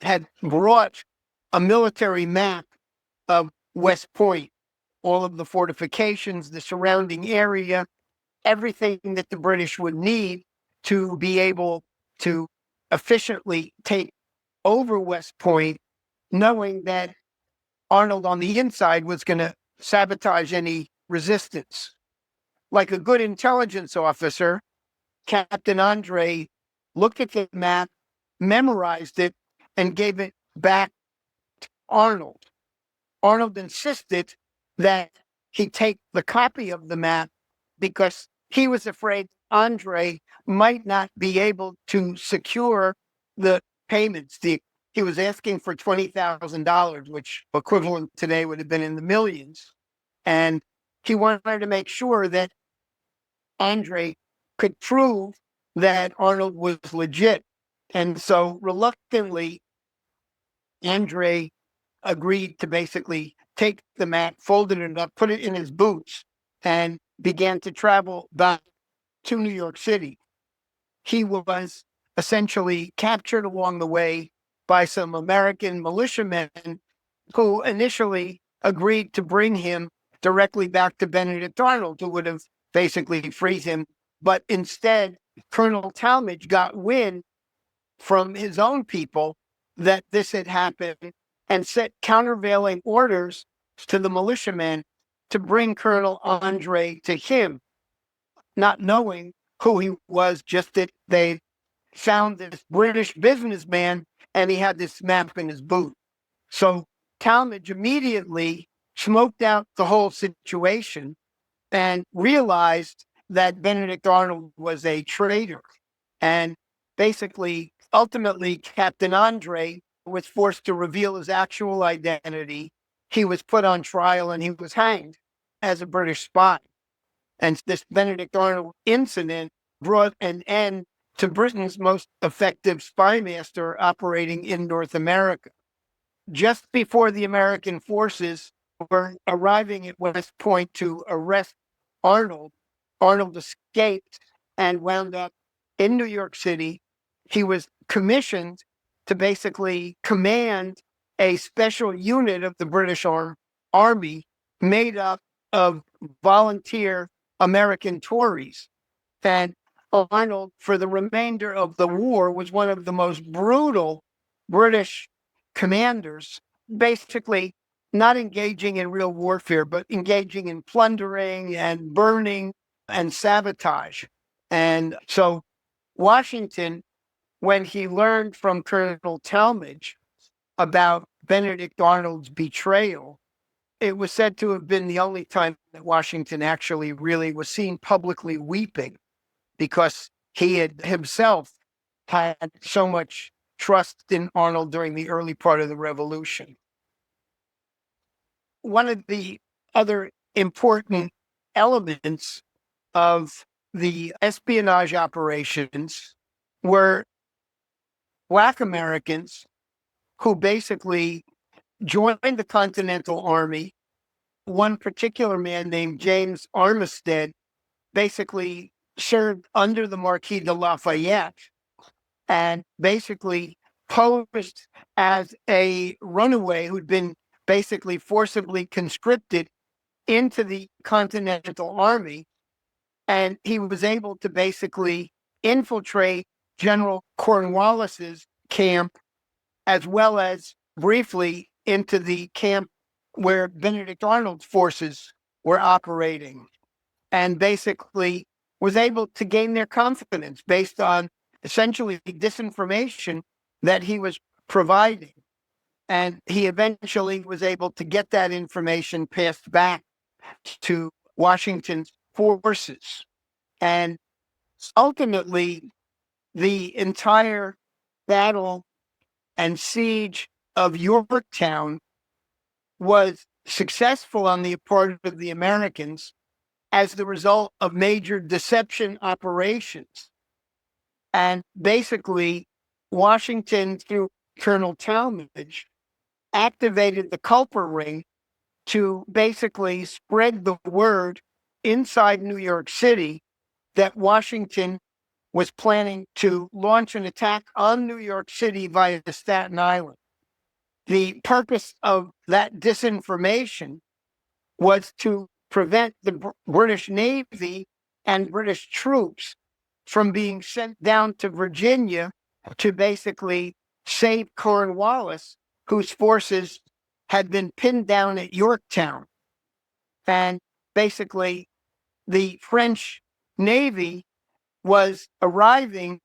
had brought a military map of West Point all of the fortifications, the surrounding area, everything that the British would need to be able to efficiently take over West Point, knowing that Arnold on the inside was going to sabotage any resistance. Like a good intelligence officer, Captain Andre looked at the map, memorized it, and gave it back to Arnold. Arnold insisted that he take the copy of the map because he was afraid Andre might not be able to secure the payments. He was asking for $20,000, which equivalent today would have been in the millions. And he wanted to make sure that Andre could prove that Arnold was legit. And so reluctantly, Andre agreed to basically take the map, folded it up, put it in his boots, and began to travel back to New York City. He was essentially captured along the way by some American militiamen who initially agreed to bring him directly back to Benedict Arnold, who would have basically freed him. But instead, Colonel Talmadge got wind from his own people that this had happened and set countervailing orders to the militiamen to bring Colonel Andre to him, not knowing who he was, just that they found this British businessman and he had this map in his boot. So Talmadge immediately smoked out the whole situation and realized that Benedict Arnold was a traitor. And basically, ultimately, Captain Andre was forced to reveal his actual identity. He was put on trial and he was hanged as a British spy. And this Benedict Arnold incident brought an end to Britain's most effective spy master operating in North America. Just before the American forces were arriving at West Point to arrest Arnold, Arnold escaped and wound up in New York City. He was commissioned to basically command a special unit of the British Army made up of volunteer American Tories. And Arnold, for the remainder of the war, was one of the most brutal British commanders, basically not engaging in real warfare, but engaging in plundering and burning and sabotage. And so Washington, when he learned from Colonel Talmadge about Benedict Arnold's betrayal, it was said to have been the only time that Washington actually really was seen publicly weeping, because he had himself had so much trust in Arnold during the early part of the revolution. One of the other important elements of the espionage operations were Black Americans who basically joined the Continental Army. One particular man named James Armistead basically served under the Marquis de Lafayette and basically posed as a runaway who'd been basically forcibly conscripted into the Continental Army. And he was able to basically infiltrate General Cornwallis's camp, as well as briefly into the camp where Benedict Arnold's forces were operating, and basically was able to gain their confidence based on essentially disinformation that he was providing. And he eventually was able to get that information passed back to Washington's forces. And ultimately, the entire battle and siege of Yorktown was successful on the part of the Americans as the result of major deception operations. And basically, Washington, through Colonel Talmadge, activated the Culper Ring to basically spread the word inside New York City that Washington was planning to launch an attack on New York City via Staten Island. The purpose of that disinformation was to prevent the British Navy and British troops from being sent down to Virginia to basically save Cornwallis, whose forces had been pinned down at Yorktown. And basically, the French Navy was arriving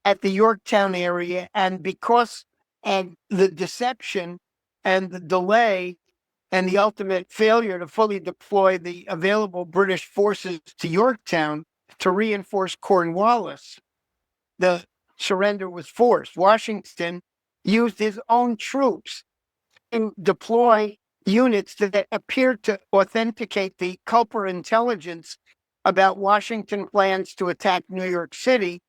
at the Yorktown area. And because of the deception and the delay and the ultimate failure to fully deploy the available British forces to Yorktown to reinforce Cornwallis, the surrender was forced. Washington used his own troops to deploy units that appeared to authenticate the Culper intelligence about Washington plans to attack New York City,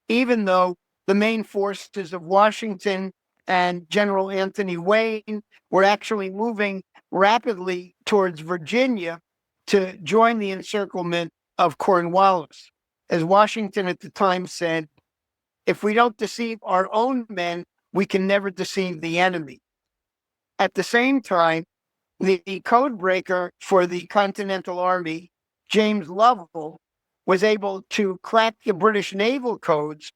even though the main forces of Washington and General Anthony Wayne were actually moving rapidly towards Virginia to join the encirclement of Cornwallis. As Washington at the time said, if we don't deceive our own men, we can never deceive the enemy. At the same time, the code breaker for the Continental Army, James Lovell, was able to crack the British naval codes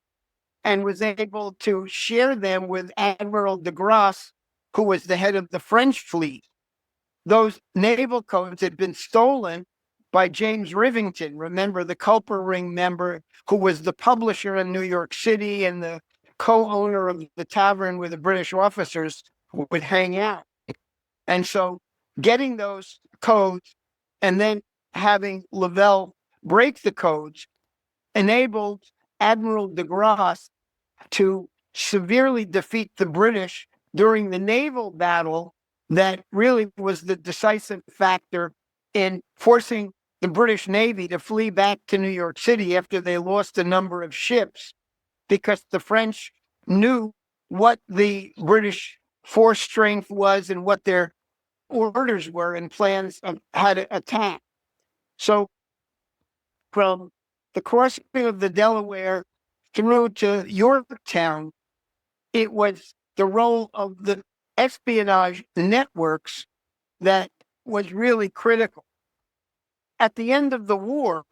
and was able to share them with Admiral de Grasse, who was the head of the French fleet. Those naval codes had been stolen by James Rivington, remember the Culper Ring member who was the publisher in New York City and the co-owner of the tavern where the British officers would hang out. And so getting those codes and then having Lovell break the codes enabled Admiral de Grasse to severely defeat the British during the naval battle that really was the decisive factor in forcing the British Navy to flee back to New York City after they lost a number of ships, because the French knew what the British force strength was and what their orders were and plans of how to attack. So from the crossing of the Delaware through to Yorktown, it was the role of the espionage networks that was really critical. At the end of the war,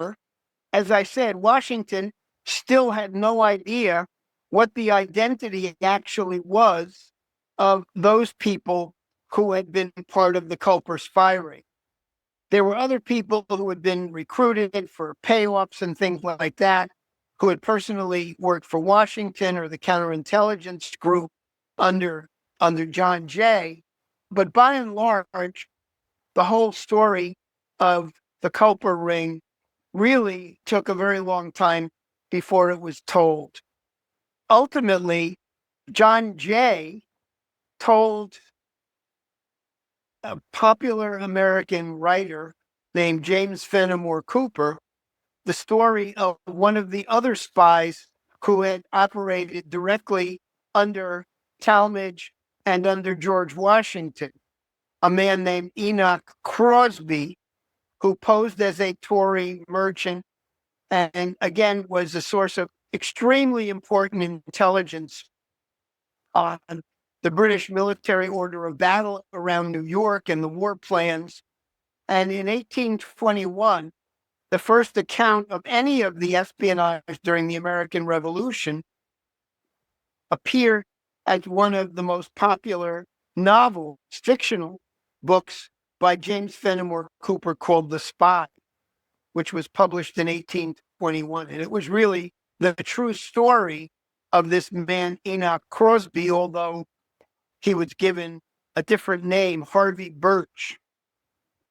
as I said, Washington still had no idea what the identity actually was of those people who had been part of the Culper spy ring. There were other people who had been recruited for payoffs and things like that, who had personally worked for Washington or the counterintelligence group under John Jay. But by and large, the whole story of the Culper ring really took a very long time before it was told. Ultimately, John Jay told a popular American writer named James Fenimore Cooper the story of one of the other spies who had operated directly under Talmadge and under George Washington, a man named Enoch Crosby, who posed as a Tory merchant and again was a source of extremely important intelligence on the British military order of battle around New York and the war plans. And in 1821, the first account of any of the espionage during the American Revolution appeared as one of the most popular novels, fictional books by James Fenimore Cooper called The Spy, which was published in 1821. And it was really the true story of this man, Enoch Crosby, although he was given a different name, Harvey Birch,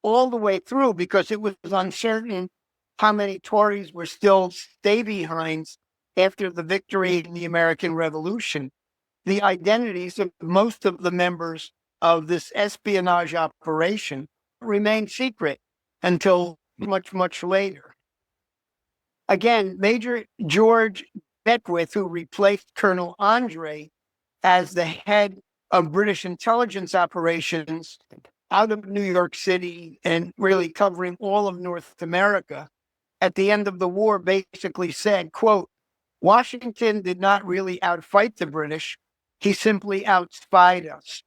all the way through because it was uncertain how many Tories were still stay-behinds after the victory in the American Revolution. The identities of most of the members of this espionage operation remained secret until much, much later. Again, Major George Beckwith, who replaced Colonel Andre as the head of British intelligence operations out of New York City and really covering all of North America, at the end of the war basically said, quote, Washington did not really outfight the British. He simply outspied us.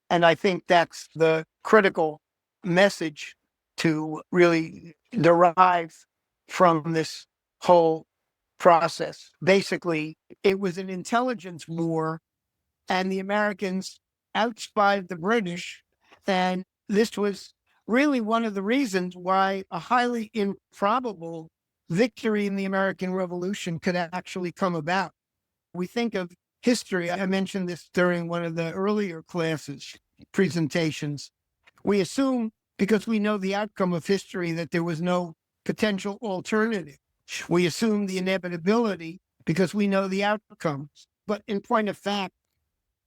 And I think that's the critical message to really derive from this whole process. Basically, it was an intelligence war, and the Americans outspied the British. And this was really one of the reasons why a highly improbable victory in the American Revolution could actually come about. We think of history. I mentioned this during one of the earlier classes presentations. We assume, because we know the outcome of history, that there was no potential alternative. We assume the inevitability because we know the outcome. But in point of fact,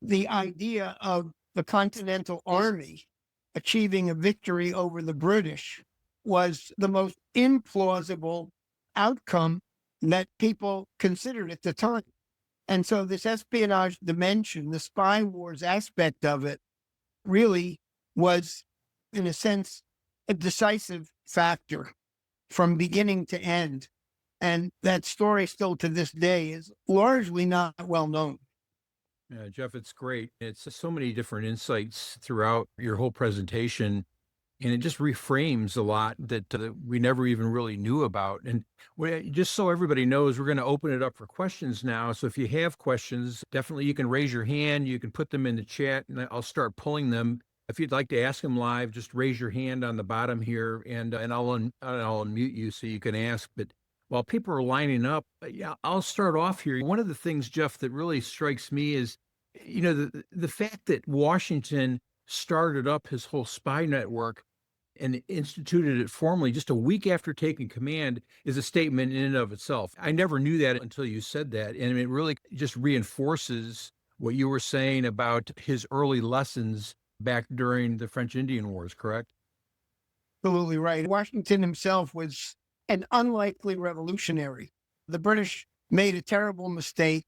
the idea of the Continental Army achieving a victory over the British was the most implausible outcome that people considered at the time. And so this espionage dimension, the spy wars aspect of it, really was, in a sense, a decisive factor from beginning to end. And that story still to this day is largely not well known. Yeah, Jeff, it's great. It's just so many different insights throughout your whole presentation, and it just reframes a lot that we never even really knew about. And just so everybody knows, we're going to open it up for questions now. So if you have questions, definitely you can raise your hand. You can put them in the chat, and I'll start pulling them. If you'd like to ask them live, just raise your hand on the bottom here, and I'll unmute you so you can ask. But while people are lining up, yeah, I'll start off here. One of the things, Jeff, that really strikes me is, the fact that Washington started up his whole spy network and instituted it formally just a week after taking command is a statement in and of itself. I never knew that until you said that. And it really just reinforces what you were saying about his early lessons back during the French Indian Wars, correct? Absolutely right. Washington himself was an unlikely revolutionary. The British made a terrible mistake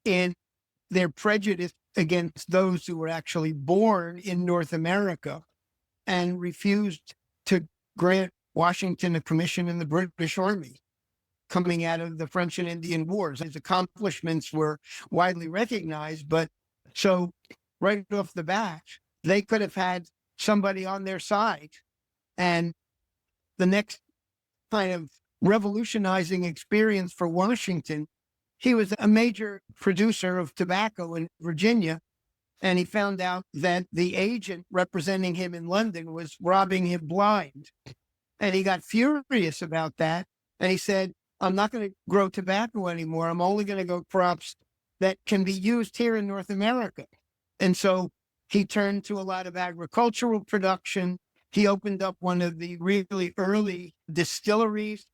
in their prejudice against those who were actually born in North America and refused to grant Washington a commission in the British Army coming out of the French and Indian Wars. His accomplishments were widely recognized, but so right off the bat, they could have had somebody on their side. And the next kind of revolutionizing experience for Washington, he was a major producer of tobacco in Virginia. And he found out that the agent representing him in London was robbing him blind. And he got furious about that. And he said, I'm not going to grow tobacco anymore. I'm only going to grow crops that can be used here in North America. And so he turned to a lot of agricultural production. He opened up one of the really early distilleries.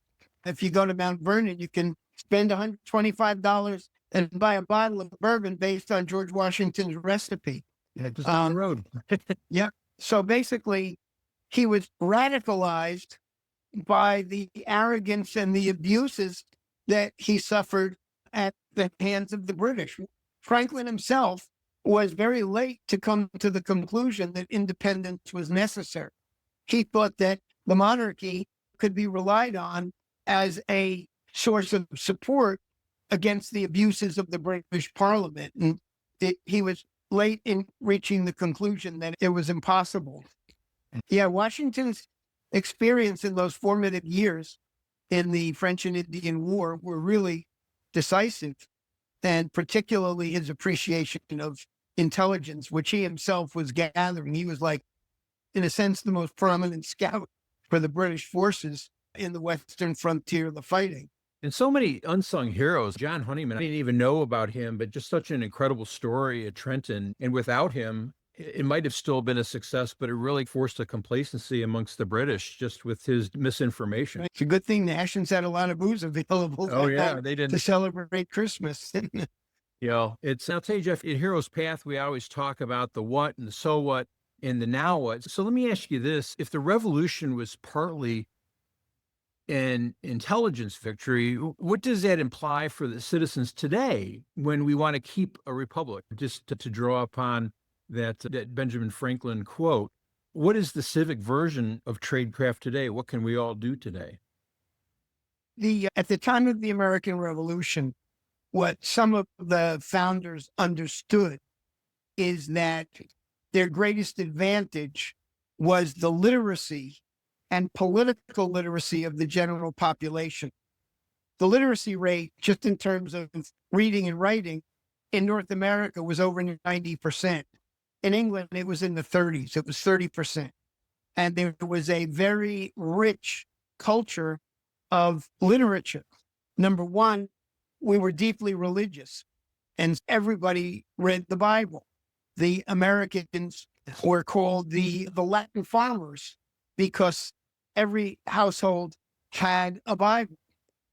If you go to Mount Vernon, you can spend $125 and buy a bottle of bourbon based on George Washington's recipe. Yeah, just down the road. Yeah. So basically, he was radicalized by the arrogance and the abuses that he suffered at the hands of the British. Franklin himself was very late to come to the conclusion that independence was necessary. He thought that the monarchy could be relied on as a source of support against the abuses of the British Parliament. And he was late in reaching the conclusion that it was impossible. Yeah, Washington's experience in those formative years in the French and Indian War were really decisive, and particularly his appreciation of intelligence, which he himself was gathering. He was like, in a sense, the most prominent scout for the British forces in the Western frontier of the fighting. And so many unsung heroes. John Honeyman, I didn't even know about him, but just such an incredible story at Trenton. And without him, it might have still been a success, but it really forced a complacency amongst the British just with his misinformation. It's a good thing the Ashens had a lot of booze available. Oh, yeah, they didn't. To celebrate Christmas. I'll tell you, Jeff, in Hero's Path, we always talk about the what and the so what and the now what. So let me ask you this. If the revolution was partly an intelligence victory, what does that imply for the citizens today when we want to keep a republic? Just to draw upon that Benjamin Franklin quote, what is the civic version of tradecraft today? What can we all do today? At the time of the American Revolution, what some of the founders understood is that their greatest advantage was the literacy and political literacy of the general population. The literacy rate, just in terms of reading and writing, in North America was over 90%. In England, it was in the 30s, it was 30%. And there was a very rich culture of literature. Number one, we were deeply religious, and everybody read the Bible. The Americans were called the Latin farmers because every household had a Bible.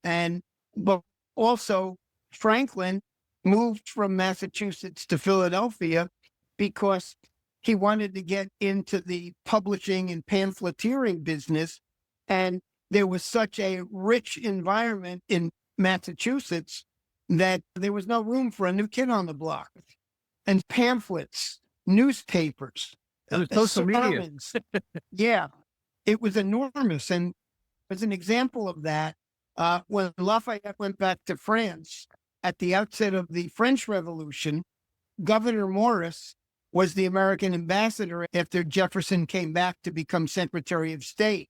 And but also Franklin moved from Massachusetts to Philadelphia because he wanted to get into the publishing and pamphleteering business. And there was such a rich environment in Massachusetts that there was no room for a new kid on the block. And pamphlets, newspapers, There's social media. sermons. Yeah, it was enormous. And as an example of that, when Lafayette went back to France at the outset of the French Revolution, Governor Morris was the American ambassador after Jefferson came back to become Secretary of State.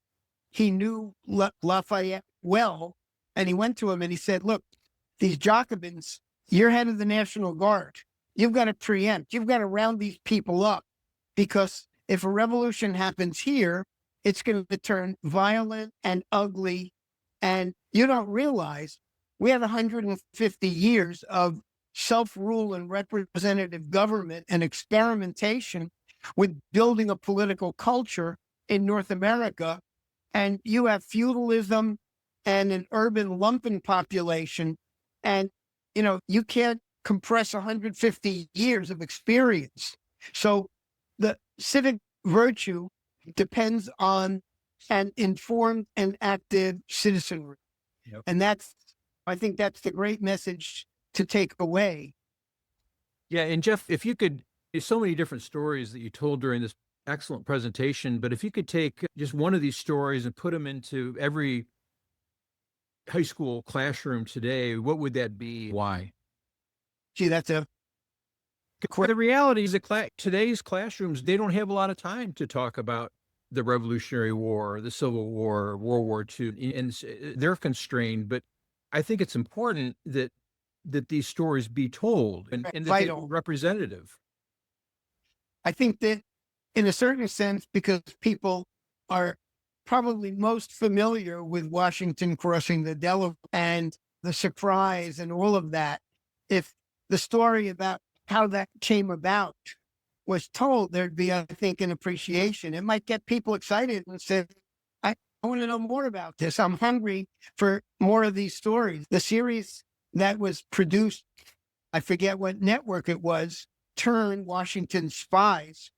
He knew Lafayette well, and he went to him and he said, look, these Jacobins, you're head of the National Guard. You've got to preempt. You've got to round these people up, because if a revolution happens here, it's going to turn violent and ugly. And you don't realize we have 150 years of self-rule and representative government and experimentation with building a political culture in North America. And you have feudalism and an urban lumpen population. And, you can't compress 150 years of experience. So the civic virtue depends on an informed and active citizenry. Yep. And I think that's the great message to take away. Yeah. And Jeff, if you could, there's so many different stories that you told during this excellent presentation, but if you could take just one of these stories and put them into every high school classroom today, what would that be? Why? Gee, that's a The reality is that today's classrooms, they don't have a lot of time to talk about the Revolutionary War, the Civil War, World War II, and they're constrained. But I think it's important that these stories be told and that they're vital. representative. I think that in a certain sense, because people are probably most familiar with Washington crossing the Delaware and the surprise and all of that, if the story about how that came about was told, there'd be, I think, an appreciation. It might get people excited and say, I want to know more about this. I'm hungry for more of these stories. The series that was produced, I forget what network it was, Turn Washington Spies,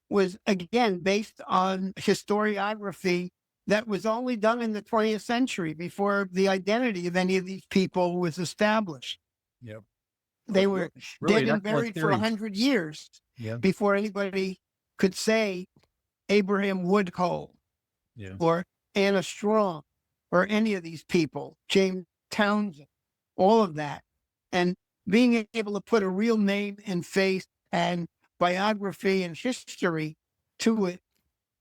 was again based on historiography that was only done in the 20th century before the identity of any of these people was established. Yep. They were Really, dead and buried for 100 years before anybody could say Abraham Woodhull or Anna Strong or any of these people, James Townsend, all of that. And being able to put a real name and face and biography and history to it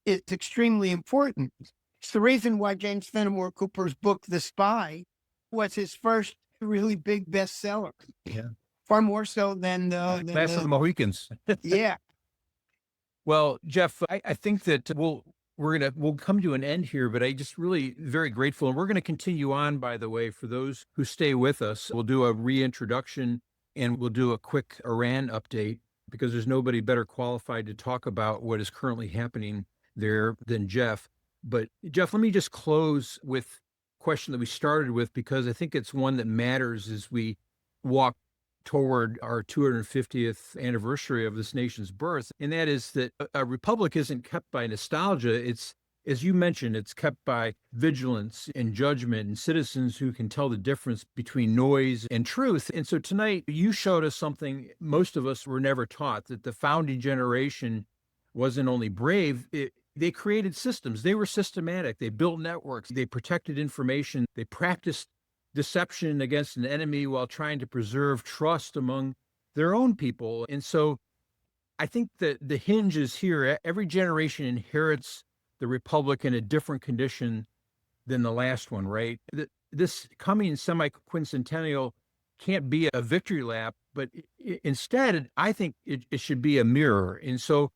is extremely important. It's the reason why James Fenimore Cooper's book, The Spy, was his first really big bestseller. Yeah. Far more so than Class of the Mohicans. Yeah. Well, Jeff, I think that we'll come to an end here, but I just really very grateful. And we're going to continue on, by the way, for those who stay with us. We'll do a reintroduction and we'll do a quick Iran update, because there's nobody better qualified to talk about what is currently happening there than Jeff. But Jeff, let me just close with a question that we started with, because I think it's one that matters as we walk toward our 250th anniversary of this nation's birth. And that is that a republic isn't kept by nostalgia. It's, as you mentioned, it's kept by vigilance and judgment and citizens who can tell the difference between noise and truth. And so tonight you showed us something most of us were never taught, that the founding generation wasn't only brave, they created systems. They were systematic. They built networks. They protected information. They practiced deception against an enemy while trying to preserve trust among their own people. And so I think that the hinge is here. Every generation inherits the Republic in a different condition than the last one, right? This coming semi-quincentennial can't be a victory lap, but instead, I think it should be a mirror. And so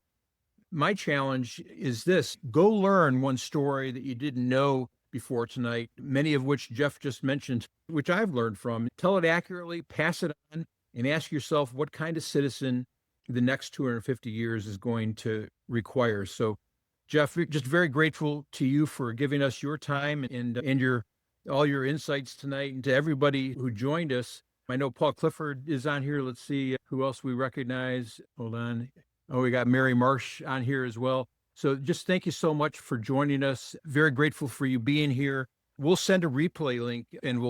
my challenge is this: go learn one story that you didn't know before tonight, many of which Jeff just mentioned, which I've learned from. Tell it accurately, pass it on, and ask yourself what kind of citizen the next 250 years is going to require. So, Jeff, just very grateful to you for giving us your time and your all your insights tonight, and to everybody who joined us. I know Paul Clifford is on here. Let's see who else we recognize. Hold on. Oh, we got Mary Marsh on here as well. So just thank you so much for joining us. Very grateful for you being here. We'll send a replay link and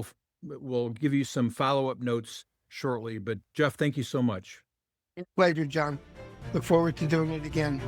we'll give you some follow-up notes shortly. But Jeff, thank you so much. Pleasure, John. Look forward to doing it again.